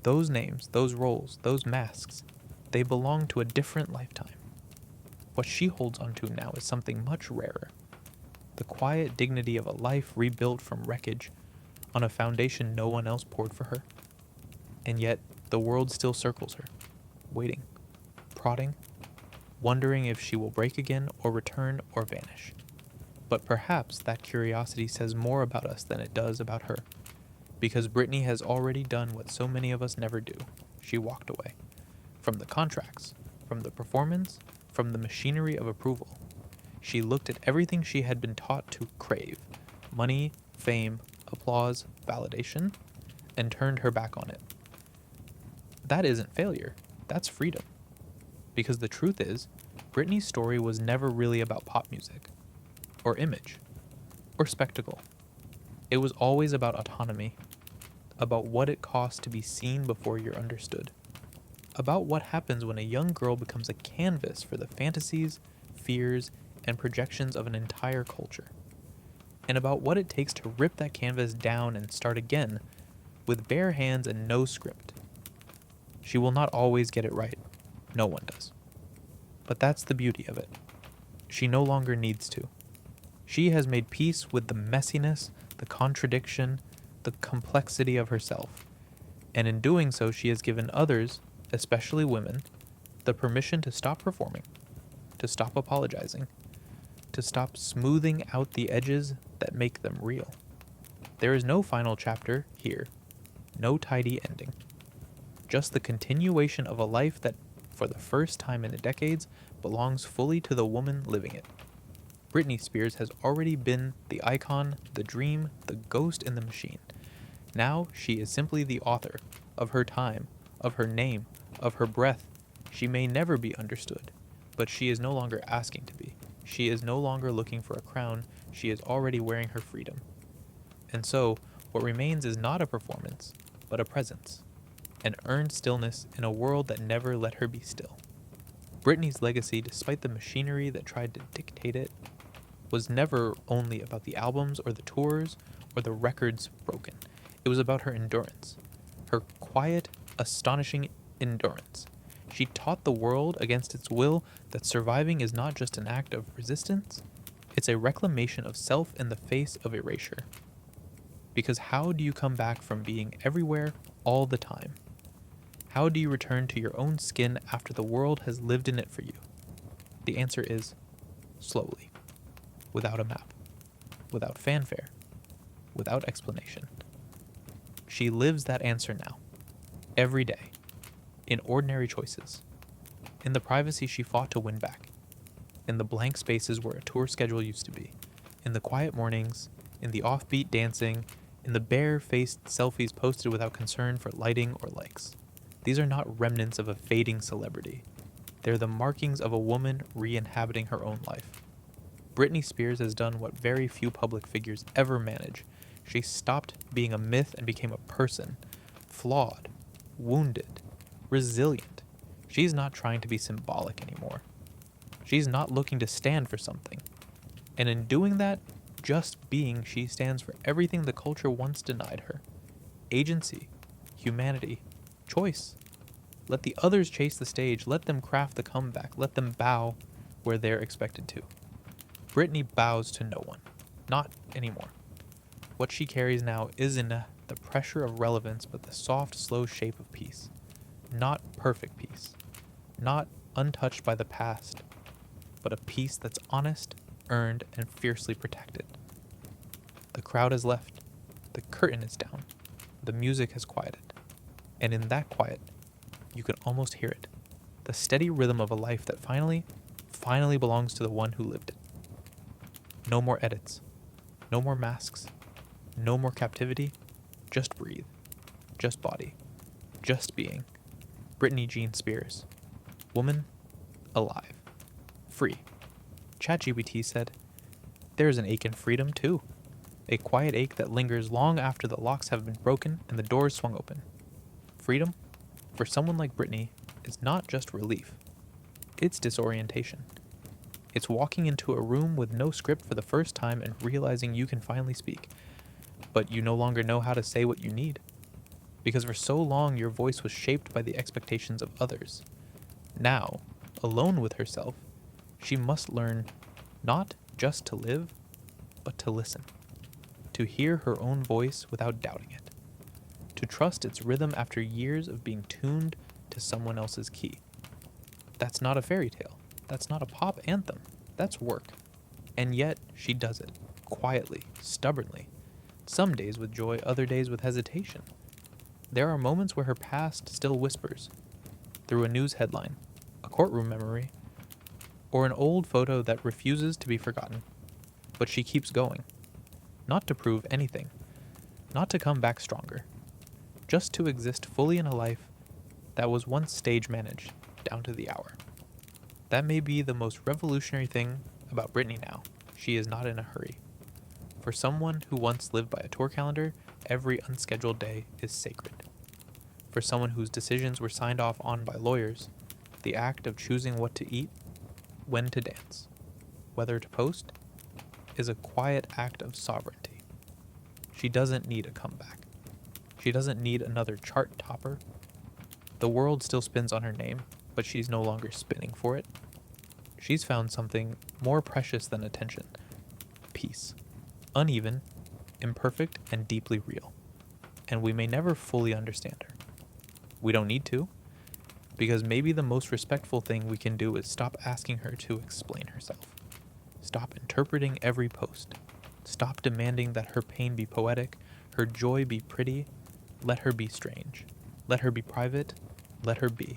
Those names, those roles, those masks, they belong to a different lifetime. What she holds onto now is something much rarer. The quiet dignity of a life rebuilt from wreckage on a foundation no one else poured for her. And yet, the world still circles her, waiting, prodding, wondering if she will break again or return or vanish. But perhaps that curiosity says more about us than it does about her, because Britney has already done what so many of us never do. She walked away. From the contracts, from the performance, from the machinery of approval. She looked at everything she had been taught to crave, money, fame, applause, validation, and turned her back on it. That isn't failure, that's freedom. Because the truth is, Britney's story was never really about pop music, or image, or spectacle. It was always about autonomy, about what it costs to be seen before you're understood, about what happens when a young girl becomes a canvas for the fantasies, fears, and projections of an entire culture, and about what it takes to rip that canvas down and start again with bare hands and no script. She will not always get it right. No one does. But that's the beauty of it. She no longer needs to. She has made peace with the messiness, the contradiction, the complexity of herself. And in doing so, she has given others, especially women, the permission to stop performing, to stop apologizing, to stop smoothing out the edges that make them real. There is no final chapter here, no tidy ending. Just the continuation of a life that, for the first time in decades, belongs fully to the woman living it. Britney Spears has already been the icon, the dream, the ghost in the machine. Now she is simply the author of her time, of her name, of her breath. She may never be understood, but she is no longer asking to be. She is no longer looking for a crown. She is already wearing her freedom. And so, what remains is not a performance, but a presence, an earned stillness in a world that never let her be still. Britney's legacy, despite the machinery that tried to dictate it, was never only about the albums or the tours or the records broken. It was about her endurance, her quiet, astonishing endurance. She taught the world against its will that surviving is not just an act of resistance, it's a reclamation of self in the face of erasure. Because how do you come back from being everywhere all the time? How do you return to your own skin after the world has lived in it for you? The answer is slowly, without a map, without fanfare, without explanation. She lives that answer now, every day, in ordinary choices, in the privacy she fought to win back, in the blank spaces where a tour schedule used to be, in the quiet mornings, in the offbeat dancing, in the bare-faced selfies posted without concern for lighting or likes. These are not remnants of a fading celebrity. They're the markings of a woman re-inhabiting her own life. Britney Spears has done what very few public figures ever manage. She stopped being a myth and became a person. Flawed, wounded, resilient. She's not trying to be symbolic anymore. She's not looking to stand for something. And in doing that, just being, she stands for everything the culture once denied her. Agency, humanity, choice. Let the others chase the stage. Let them craft the comeback. Let them bow where they're expected to. Britney bows to no one. Not anymore. What she carries now isn't the pressure of relevance, but the soft, slow shape of peace. Not perfect peace. Not untouched by the past, but a peace that's honest, earned, and fiercely protected. The crowd has left. The curtain is down. The music has quieted. And in that quiet, you can almost hear it. The steady rhythm of a life that finally belongs to the one who lived it. No more edits. No more masks. No more captivity. Just breathe. Just body. Just being. Britney Jean Spears. Woman. Alive. Free. ChatGPT said, "There's an ache in freedom, too. A quiet ache that lingers long after the locks have been broken and the doors swung open. Freedom, for someone like Britney, is not just relief. It's disorientation. It's walking into a room with no script for the first time and realizing you can finally speak, but you no longer know how to say what you need. Because for so long your voice was shaped by the expectations of others. Now, alone with herself, she must learn not just to live, but to listen. To hear her own voice without doubting it. To trust its rhythm after years of being tuned to someone else's key. That's not a fairy tale. That's not a pop anthem. That's work. And yet, she does it. Quietly, stubbornly. Some days with joy, other days with hesitation. There are moments where her past still whispers. Through a news headline, a courtroom memory, or an old photo that refuses to be forgotten. But she keeps going. Not to prove anything. Not to come back stronger. Just to exist fully in a life that was once stage managed, down to the hour. That may be the most revolutionary thing about Britney now. She is not in a hurry. For someone who once lived by a tour calendar, every unscheduled day is sacred. For someone whose decisions were signed off on by lawyers, the act of choosing what to eat, when to dance, whether to post, is a quiet act of sovereignty. She doesn't need a comeback. She doesn't need another chart topper. The world still spins on her name, but she's no longer spinning for it. She's found something more precious than attention. Peace. Uneven, imperfect, and deeply real. And we may never fully understand her. We don't need to, because maybe the most respectful thing we can do is stop asking her to explain herself. Stop interpreting every post. Stop demanding that her pain be poetic, her joy be pretty. Let her be strange. Let her be private. Let her be.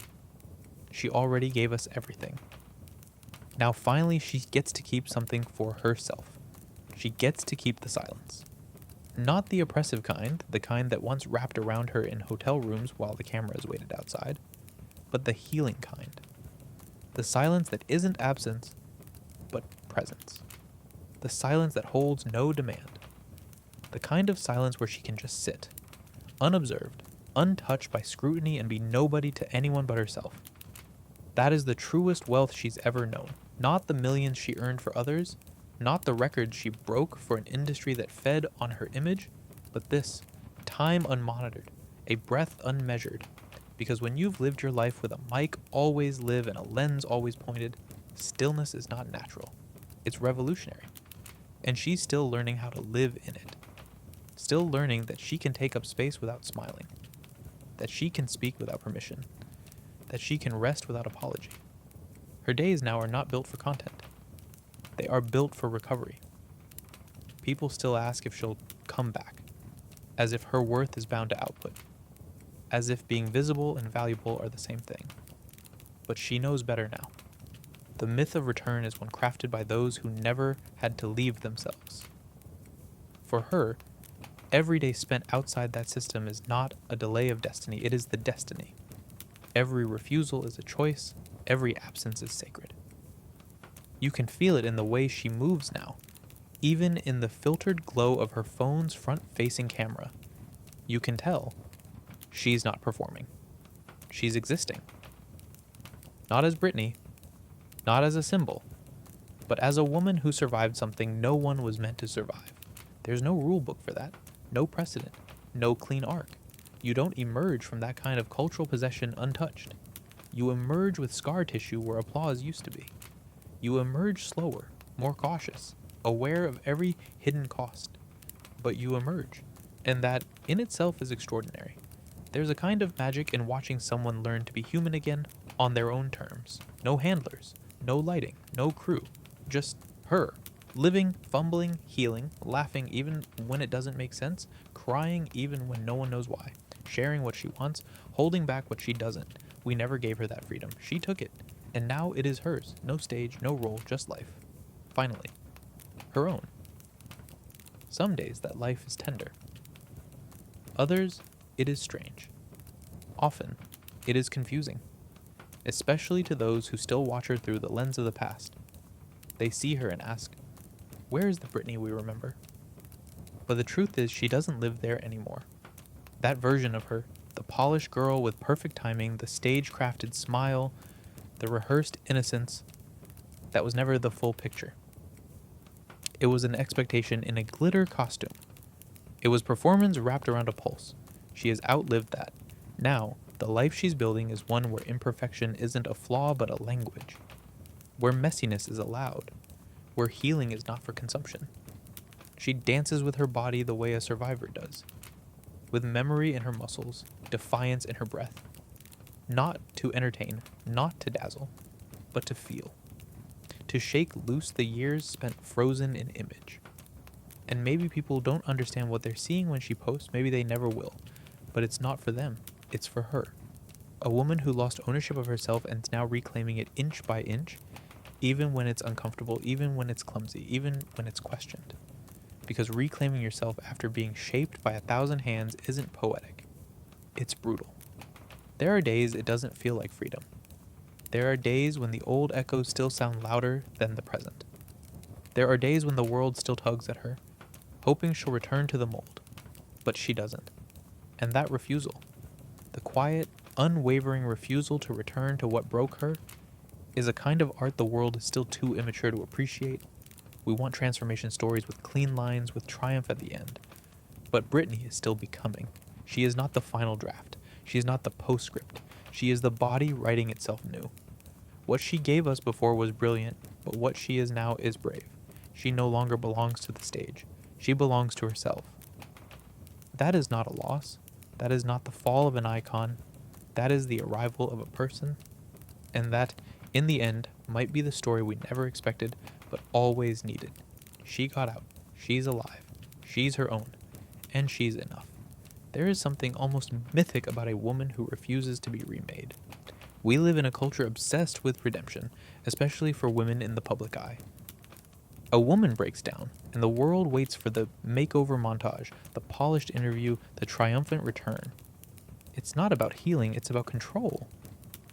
She already gave us everything. Now finally she gets to keep something for herself. She gets to keep the silence. Not the oppressive kind, the kind that once wrapped around her in hotel rooms while the cameras waited outside, but the healing kind. The silence that isn't absence, but presence. The silence that holds no demand. The kind of silence where she can just sit, unobserved, untouched by scrutiny and be nobody to anyone but herself. That is the truest wealth she's ever known. Not the millions she earned for others, not the records she broke for an industry that fed on her image, but this, time unmonitored, a breath unmeasured. Because when you've lived your life with a mic always live and a lens always pointed, stillness is not natural. It's revolutionary. And she's still learning how to live in it. Still learning that she can take up space without smiling. That she can speak without permission. That she can rest without apology. Her days now are not built for content. They are built for recovery. People still ask if she'll come back, as if her worth is bound to output, as if being visible and valuable are the same thing. But she knows better now. The myth of return is one crafted by those who never had to leave themselves. For her, every day spent outside that system is not a delay of destiny, it is the destiny. Every refusal is a choice, every absence is sacred. You can feel it in the way she moves now, even in the filtered glow of her phone's front-facing camera. You can tell she's not performing. She's existing. Not as Britney, not as a symbol, but as a woman who survived something no one was meant to survive. There's no rule book for that, no precedent, no clean arc. You don't emerge from that kind of cultural possession untouched. You emerge with scar tissue where applause used to be. You emerge slower, more cautious, aware of every hidden cost. But you emerge, and that in itself is extraordinary. There's a kind of magic in watching someone learn to be human again on their own terms. No handlers, no lighting, no crew, just her. Living, fumbling, healing, laughing even when it doesn't make sense, crying even when no one knows why, sharing what she wants, holding back what she doesn't. We never gave her that freedom. She took it, and now it is hers. No stage, no role, just life. Finally, her own. Some days that life is tender. Others, it is strange. Often, it is confusing, especially to those who still watch her through the lens of the past. They see her and ask, where is the Britney we remember? But the truth is she doesn't live there anymore. That version of her, the polished girl with perfect timing, the stage-crafted smile, the rehearsed innocence, that was never the full picture. It was an expectation in a glitter costume. It was performance wrapped around a pulse. She has outlived that. Now, the life she's building is one where imperfection isn't a flaw but a language. Where messiness is allowed. Where healing is not for consumption. She dances with her body the way a survivor does. With memory in her muscles, defiance in her breath. Not to entertain, not to dazzle, but to feel. To shake loose the years spent frozen in image. And maybe people don't understand what they're seeing when she posts, maybe they never will. But it's not for them, it's for her. A woman who lost ownership of herself and is now reclaiming it inch by inch, even when it's uncomfortable, even when it's clumsy, even when it's questioned. Because reclaiming yourself after being shaped by 1,000 hands isn't poetic. It's brutal. There are days it doesn't feel like freedom. There are days when the old echoes still sound louder than the present. There are days when the world still tugs at her, hoping she'll return to the mold. But she doesn't. And that refusal, the quiet, unwavering refusal to return to what broke her, is a kind of art the world is still too immature to appreciate. We want transformation stories with clean lines, with triumph at the end. But Britney is still becoming. She is not the final draft. She is not the postscript. She is the body writing itself new. What she gave us before was brilliant, but what she is now is brave. She no longer belongs to the stage. She belongs to herself. That is not a loss. That is not the fall of an icon. That is the arrival of a person. And that, in the end, might be the story we never expected, but always needed. She got out. She's alive. She's her own. And she's enough. There is something almost mythic about a woman who refuses to be remade. We live in a culture obsessed with redemption, especially for women in the public eye. A woman breaks down, and the world waits for the makeover montage, the polished interview, the triumphant return. It's not about healing, it's about control.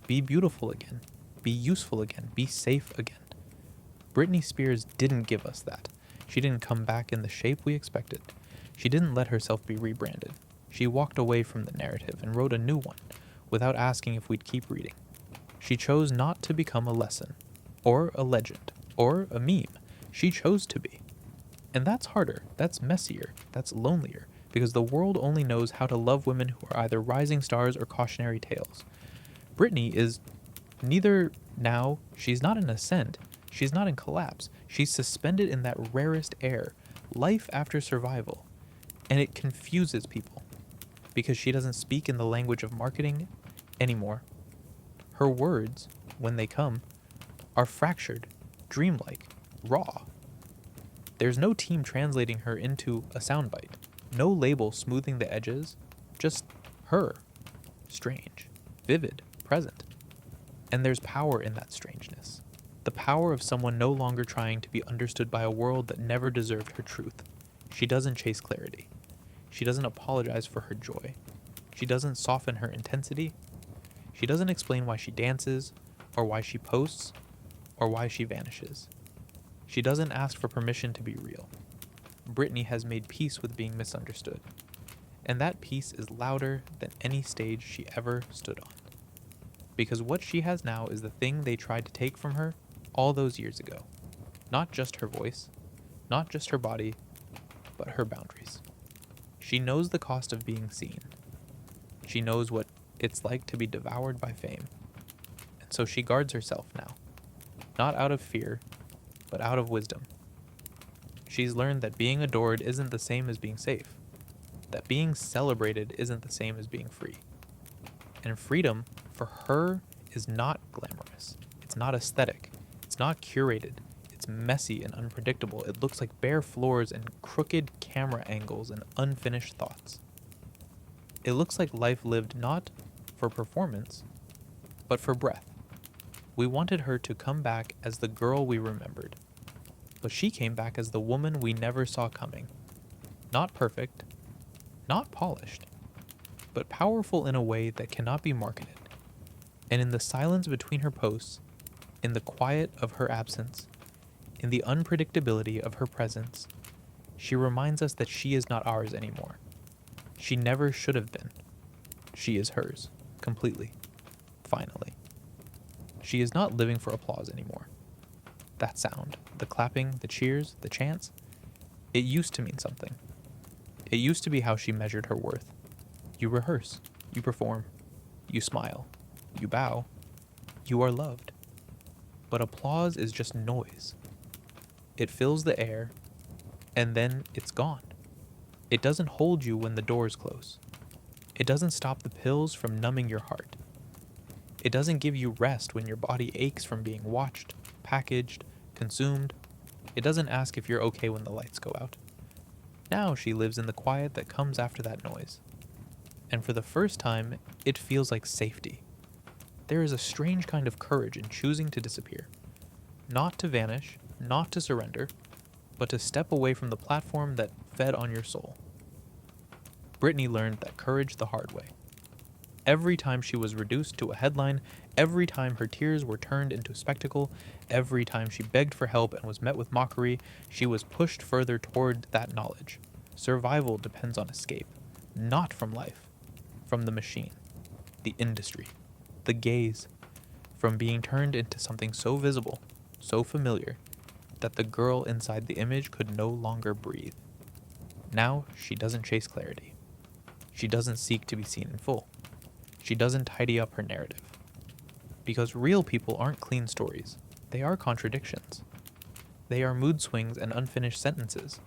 Be beautiful again. Be useful again. Be safe again. Britney Spears didn't give us that. She didn't come back in the shape we expected. She didn't let herself be rebranded. She walked away from the narrative and wrote a new one, without asking if we'd keep reading. She chose not to become a lesson, or a legend, or a meme. She chose to be. And that's harder, that's messier, that's lonelier, because the world only knows how to love women who are either rising stars or cautionary tales. Britney is neither now, she's not in ascent, she's not in collapse, she's suspended in that rarest air, life after survival. And it confuses people, because she doesn't speak in the language of marketing anymore. Her words, when they come, are fractured, dreamlike, raw. There's no team translating her into a soundbite, no label smoothing the edges, just her, strange, vivid, present. And there's power in that strangeness. The power of someone no longer trying to be understood by a world that never deserved her truth. She doesn't chase clarity. She doesn't apologize for her joy. She doesn't soften her intensity. She doesn't explain why she dances, or why she posts, or why she vanishes. She doesn't ask for permission to be real. Britney has made peace with being misunderstood. And that peace is louder than any stage she ever stood on. Because what she has now is the thing they tried to take from her all those years ago. Not just her voice, not just her body, but her boundaries. She knows the cost of being seen. She knows what it's like to be devoured by fame. And so she guards herself now. Not out of fear, but out of wisdom. She's learned that being adored isn't the same as being safe. That being celebrated isn't the same as being free. And freedom, for her, is not glamorous. It's not aesthetic. It's not curated. It's messy and unpredictable. It looks like bare floors and crooked camera angles and unfinished thoughts. It looks like life lived not for performance, but for breath. We wanted her to come back as the girl we remembered. But she came back as the woman we never saw coming. Not perfect, not polished, but powerful in a way that cannot be marketed. And in the silence between her posts, in the quiet of her absence, in the unpredictability of her presence, she reminds us that she is not ours anymore. She never should have been. She is hers, completely, finally. She is not living for applause anymore. That sound, the clapping, the cheers, the chants, it used to mean something. It used to be how she measured her worth. You rehearse, you perform, you smile, you bow, you are loved. But applause is just noise. It fills the air, and then it's gone. It doesn't hold you when the doors close. It doesn't stop the pills from numbing your heart. It doesn't give you rest when your body aches from being watched, packaged, consumed. It doesn't ask if you're okay when the lights go out. Now she lives in the quiet that comes after that noise. And for the first time, it feels like safety. There is a strange kind of courage in choosing to disappear. Not to vanish, not to surrender, but to step away from the platform that fed on your soul. Britney learned that courage the hard way. Every time she was reduced to a headline, every time her tears were turned into spectacle, every time she begged for help and was met with mockery, she was pushed further toward that knowledge. Survival depends on escape, not from life, from the machine, the industry, the gaze, from being turned into something so visible, so familiar, that the girl inside the image could no longer breathe. Now she doesn't chase clarity. She doesn't seek to be seen in full. She doesn't tidy up her narrative. Because real people aren't clean stories. They are contradictions. They are mood swings and unfinished sentences.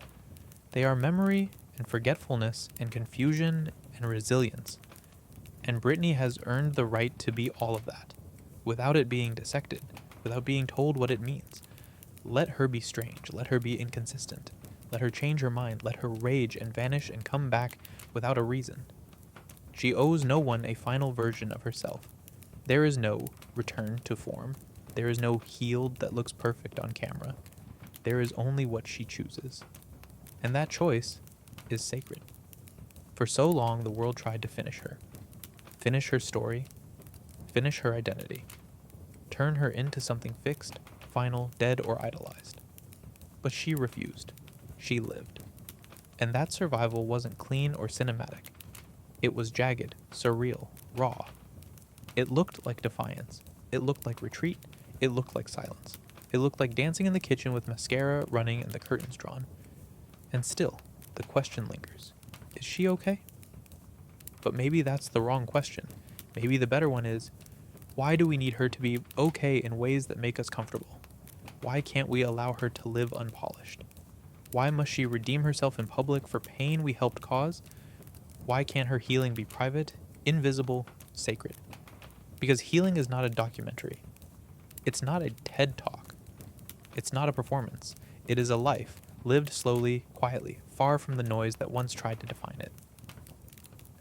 They are memory and forgetfulness and confusion and resilience. And Britney has earned the right to be all of that, without it being dissected, without being told what it means. Let her be strange. Let her be inconsistent. Let her change her mind. Let her rage and vanish and come back without a reason. She owes no one a final version of herself. There is no return to form. There is no healed that looks perfect on camera. There is only what she chooses. And that choice is sacred. For so long, the world tried to finish her story, finish her identity, turn her into something fixed, final, dead, or idolized. But she refused. She lived. And that survival wasn't clean or cinematic. It was jagged, surreal, raw. It looked like defiance. It looked like retreat. It looked like silence. It looked like dancing in the kitchen with mascara running and the curtains drawn. And still, the question lingers. Is she okay? But maybe that's the wrong question. Maybe the better one is, why do we need her to be okay in ways that make us comfortable? Why can't we allow her to live unpolished? Why must she redeem herself in public for pain we helped cause? Why can't her healing be private, invisible, sacred? Because healing is not a documentary. It's not a TED Talk. It's not a performance. It is a life, lived slowly, quietly, far from the noise that once tried to define it.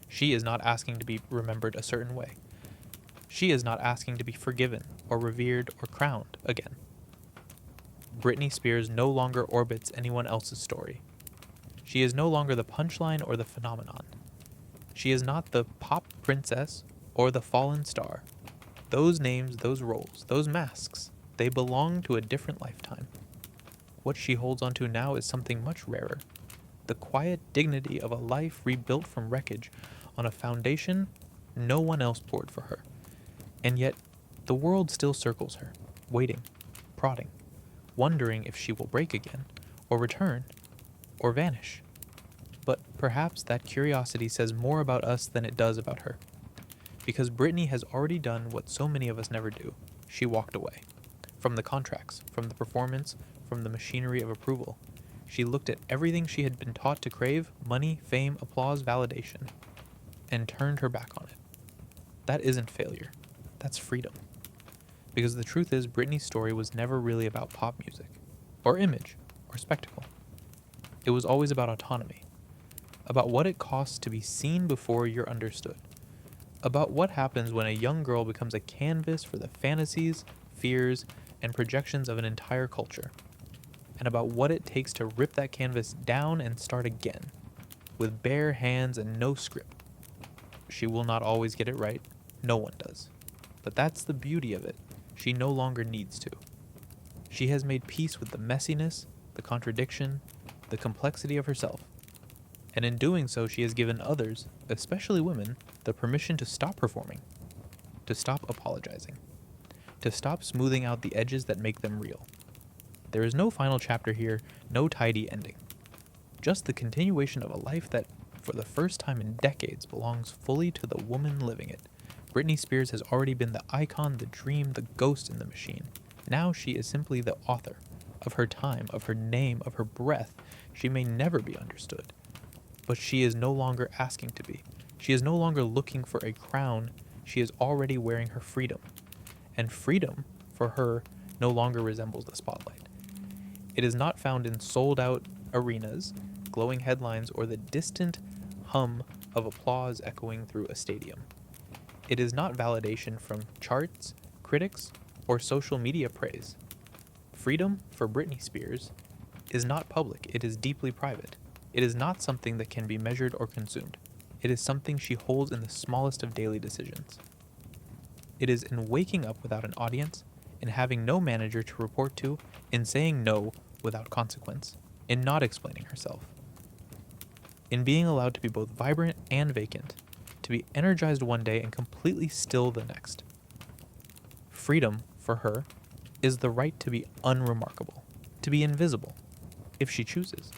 She is not asking to be remembered a certain way. She is not asking to be forgiven, or revered, or crowned again. Britney Spears no longer orbits anyone else's story. She is no longer the punchline or the phenomenon. She is not the pop princess or the fallen star. Those names, those roles, those masks, they belong to a different lifetime. What she holds onto now is something much rarer. The quiet dignity of a life rebuilt from wreckage on a foundation no one else poured for her. And yet, the world still circles her, waiting, prodding, wondering if she will break again, or return, or vanish. But perhaps that curiosity says more about us than it does about her. Because Britney has already done what so many of us never do. She walked away. From the contracts, from the performance, from the machinery of approval. She looked at everything she had been taught to crave, money, fame, applause, validation, and turned her back on it. That isn't failure. That's freedom. Because the truth is, Britney's story was never really about pop music, or image, or spectacle. It was always about autonomy, about what it costs to be seen before you're understood, about what happens when a young girl becomes a canvas for the fantasies, fears, and projections of an entire culture, and about what it takes to rip that canvas down and start again, with bare hands and no script. She will not always get it right, no one does. But that's the beauty of it. She no longer needs to. She has made peace with the messiness, the contradiction, the complexity of herself. And in doing so, she has given others, especially women, the permission to stop performing, to stop apologizing, to stop smoothing out the edges that make them real. There is no final chapter here, no tidy ending. Just the continuation of a life that, for the first time in decades, belongs fully to the woman living it. Britney Spears has already been the icon, the dream, the ghost in the machine. Now she is simply the author of her time, of her name, of her breath. She may never be understood, but she is no longer asking to be. She is no longer looking for a crown. She is already wearing her freedom. And freedom, for her, no longer resembles the spotlight. It is not found in sold-out arenas, glowing headlines, or the distant hum of applause echoing through a stadium. It is not validation from charts, critics, or social media praise. Freedom, for Britney Spears, is not public, it is deeply private. It is not something that can be measured or consumed. It is something she holds in the smallest of daily decisions. It is in waking up without an audience, in having no manager to report to, in saying no without consequence, in not explaining herself, in being allowed to be both vibrant and vacant, to be energized one day and completely still the next. Freedom, for her, is the right to be unremarkable, to be invisible, if she chooses,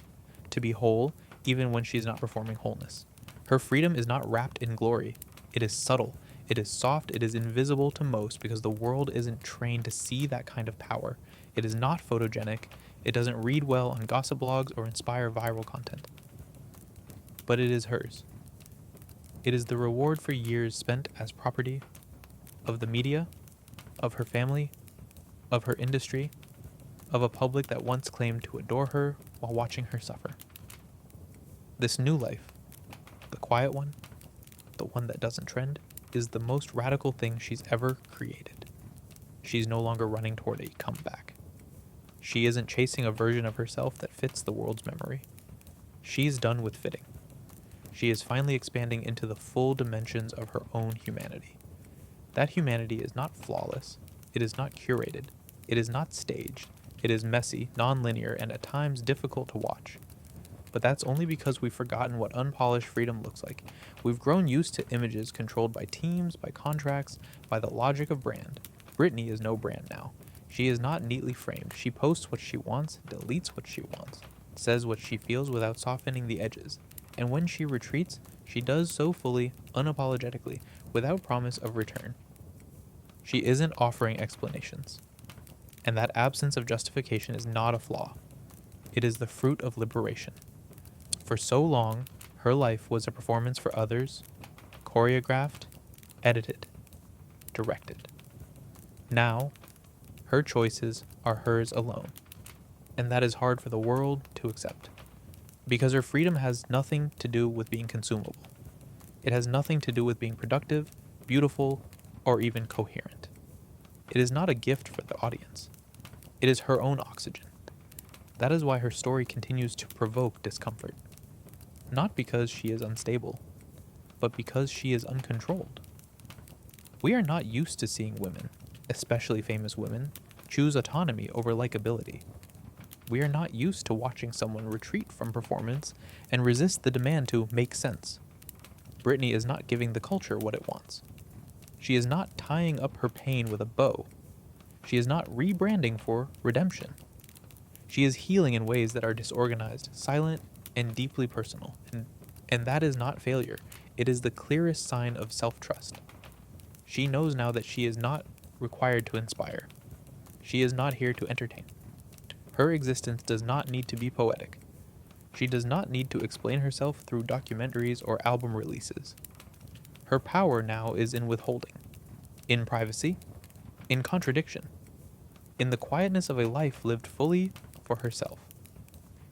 to be whole even when she's not performing wholeness. Her freedom is not wrapped in glory. It is subtle, it is soft, it is invisible to most because the world isn't trained to see that kind of power. It is not photogenic, it doesn't read well on gossip blogs or inspire viral content. But it is hers. It is the reward for years spent as property of the media, of her family, of her industry, of a public that once claimed to adore her while watching her suffer. This new life, the quiet one, the one that doesn't trend, is the most radical thing she's ever created. She's no longer running toward a comeback. She isn't chasing a version of herself that fits the world's memory. She's done with fitting. She is finally expanding into the full dimensions of her own humanity. That humanity is not flawless. It is not curated. It is not staged. It is messy, non-linear, and at times difficult to watch. But that's only because we've forgotten what unpolished freedom looks like. We've grown used to images controlled by teams, by contracts, by the logic of brand. Britney is no brand now. She is not neatly framed. She posts what she wants, deletes what she wants, says what she feels without softening the edges. And when she retreats, she does so fully, unapologetically, without promise of return. She isn't offering explanations. And that absence of justification is not a flaw. It is the fruit of liberation. For so long, her life was a performance for others, choreographed, edited, directed. Now, her choices are hers alone. And that is hard for the world to accept. Because her freedom has nothing to do with being consumable. It has nothing to do with being productive, beautiful, or even coherent. It is not a gift for the audience. It is her own oxygen. That is why her story continues to provoke discomfort. Not because she is unstable, but because she is uncontrolled. We are not used to seeing women, especially famous women, choose autonomy over likability. We are not used to watching someone retreat from performance and resist the demand to make sense. Britney is not giving the culture what it wants. She is not tying up her pain with a bow. She is not rebranding for redemption. She is healing in ways that are disorganized, silent, and deeply personal. And that is not failure. It is the clearest sign of self-trust. She knows now that she is not required to inspire. She is not here to entertain. Her existence does not need to be poetic. She does not need to explain herself through documentaries or album releases. Her power now is in withholding, in privacy, in contradiction, in the quietness of a life lived fully for herself.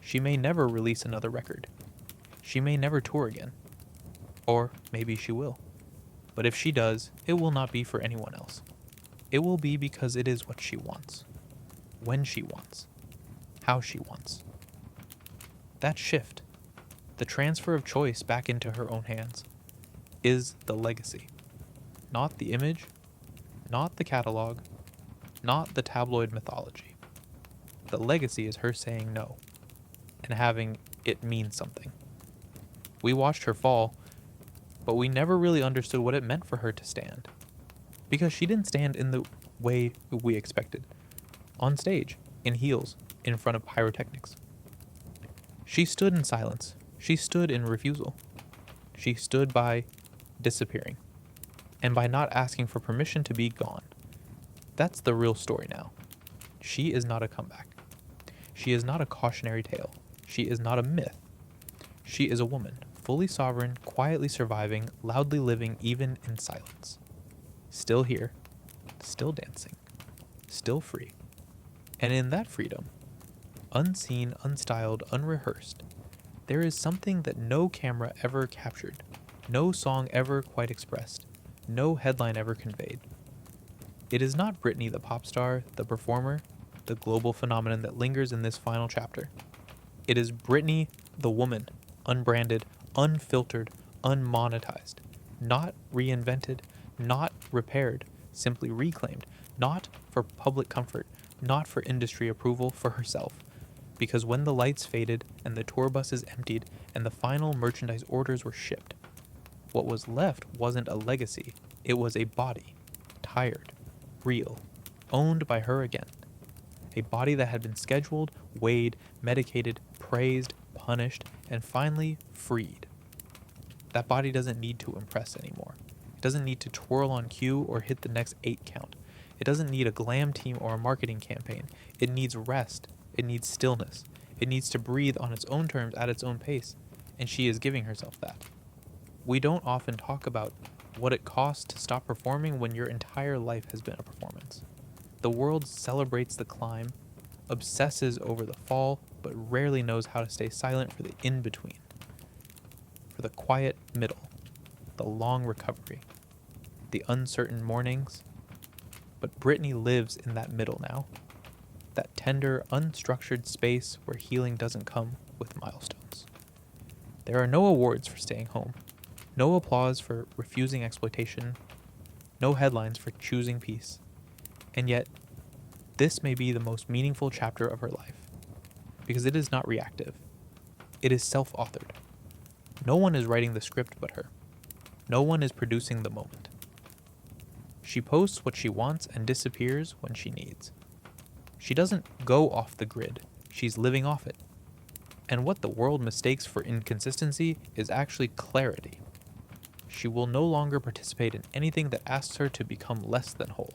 She may never release another record. She may never tour again. Or maybe she will. But if she does, it will not be for anyone else. It will be because it is what she wants, when she wants, how she wants. That shift, the transfer of choice back into her own hands, is the legacy. Not the image, not the catalog, not the tabloid mythology. The legacy is her saying no, and having it mean something. We watched her fall, but we never really understood what it meant for her to stand. Because she didn't stand in the way we expected. On stage, in heels, in front of pyrotechnics. She stood in silence. She stood in refusal. She stood by disappearing. And by not asking for permission to be gone. That's the real story now. She is not a comeback. She is not a cautionary tale. She is not a myth. She is a woman, fully sovereign, quietly surviving, loudly living even in silence. Still here, still dancing, still free. And in that freedom, unseen, unstyled, unrehearsed, there is something that no camera ever captured, no song ever quite expressed, no headline ever conveyed. It is not Britney the pop star, the performer, the global phenomenon that lingers in this final chapter. It is Britney the woman, unbranded, unfiltered, unmonetized, not reinvented, not repaired, simply reclaimed, not for public comfort, not for industry approval, for herself. Because when the lights faded and the tour buses emptied and the final merchandise orders were shipped, what was left wasn't a legacy, it was a body, tired, real, owned by her again. A body that had been scheduled, weighed, medicated, praised, punished, and finally freed. That body doesn't need to impress anymore. It doesn't need to twirl on cue or hit the next 8 count. It doesn't need a glam team or a marketing campaign. It needs rest. It needs stillness. It needs to breathe on its own terms at its own pace. And she is giving herself that. We don't often talk about what it costs to stop performing when your entire life has been a performance. The world celebrates the climb, obsesses over the fall, but rarely knows how to stay silent for the in-between. For the quiet middle, the long recovery, the uncertain mornings. But Britney lives in that middle now. That tender, unstructured space where healing doesn't come with milestones. There are no awards for staying home, no applause for refusing exploitation, no headlines for choosing peace. And yet, this may be the most meaningful chapter of her life, because it is not reactive. It is self-authored. No one is writing the script but her. No one is producing the moment. She posts what she wants and disappears when she needs. She doesn't go off the grid, she's living off it. And what the world mistakes for inconsistency is actually clarity. She will no longer participate in anything that asks her to become less than whole.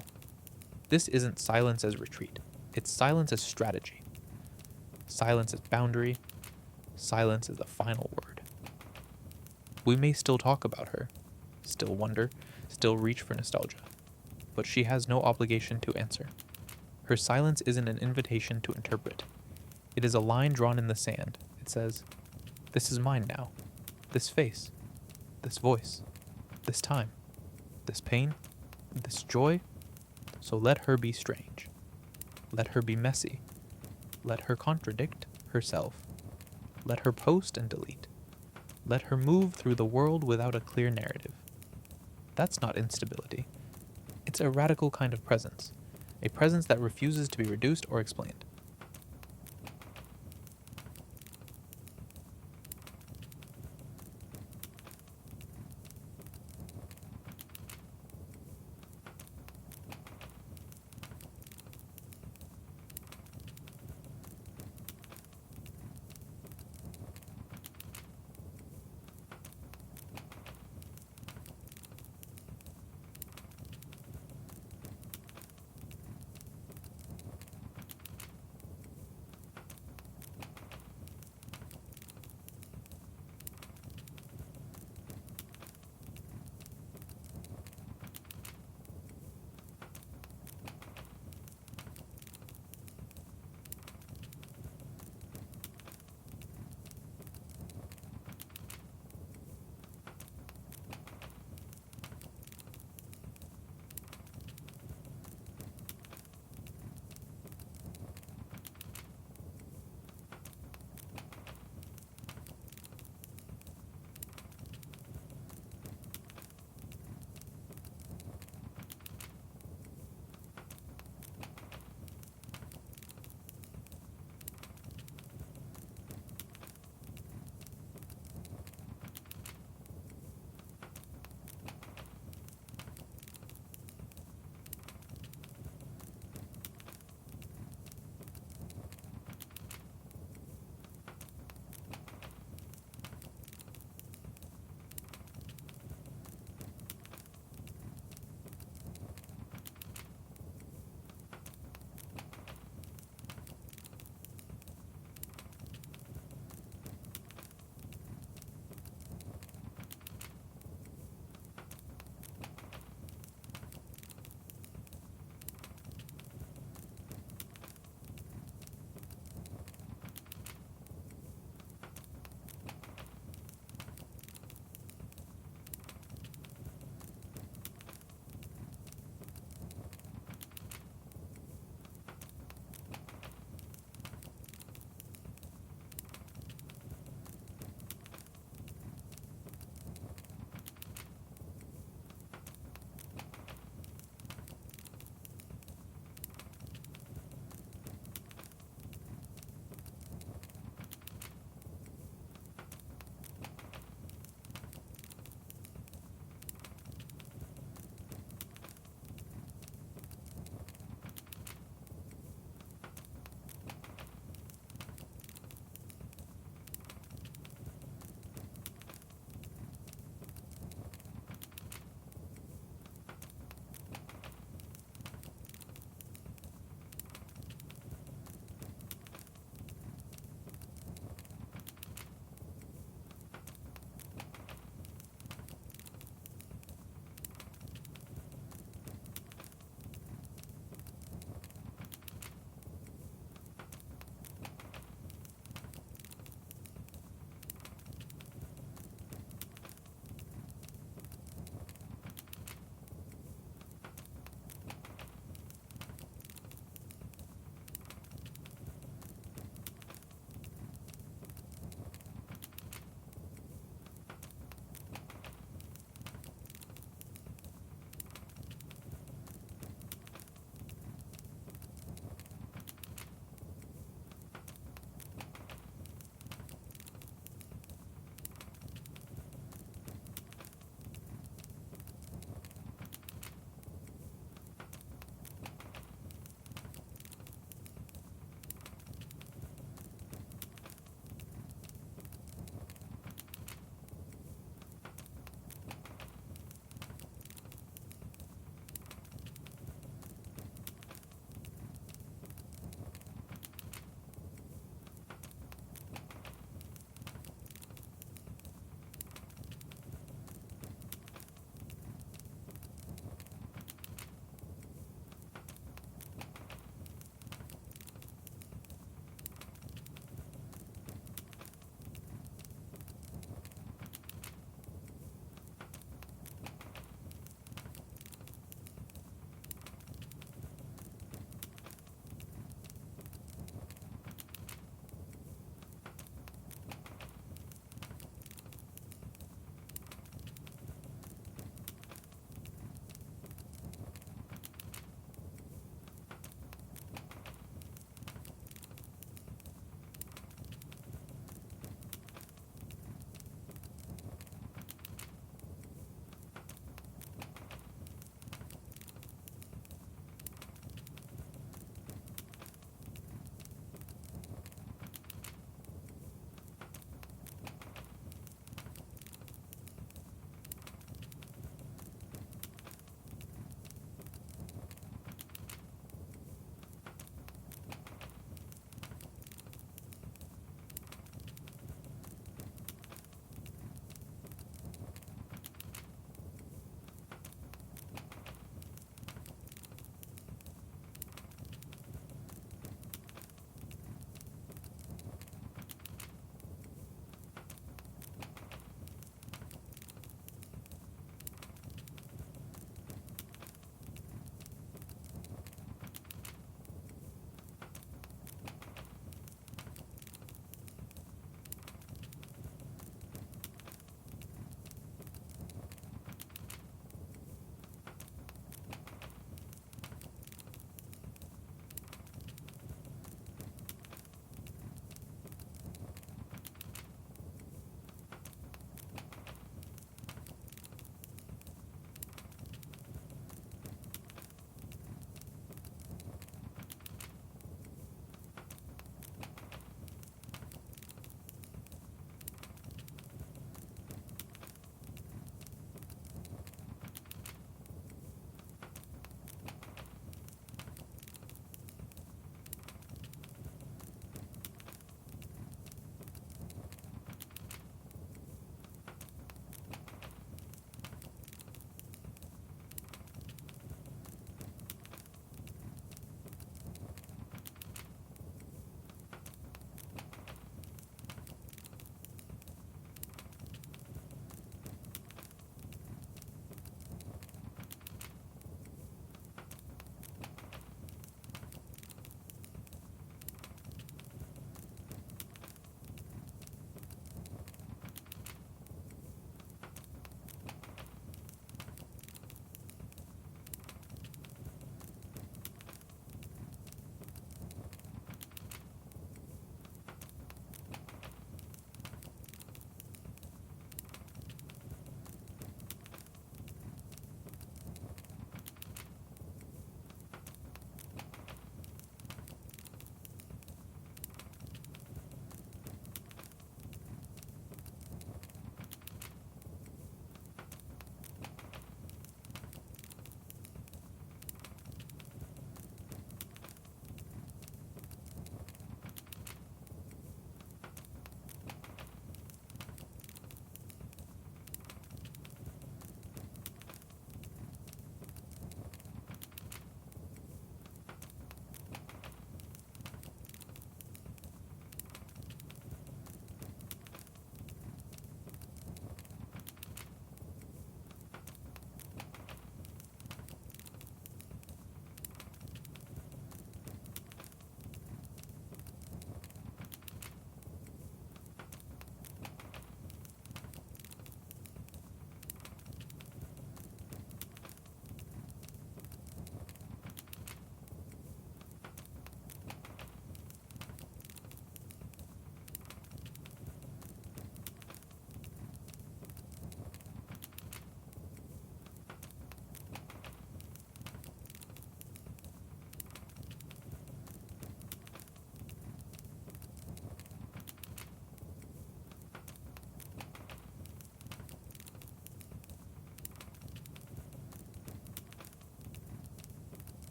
This isn't silence as retreat. It's silence as strategy. Silence as boundary. Silence as the final word. We may still talk about her, still wonder, still reach for nostalgia. But she has no obligation to answer. Her silence isn't an invitation to interpret. It is a line drawn in the sand. It says, "This is mine now. This face. This voice. This time. This pain. This joy. So let her be strange. Let her be messy. Let her contradict herself. Let her post and delete. Let her move through the world without a clear narrative. That's not instability. It's a radical kind of presence, a presence that refuses to be reduced or explained.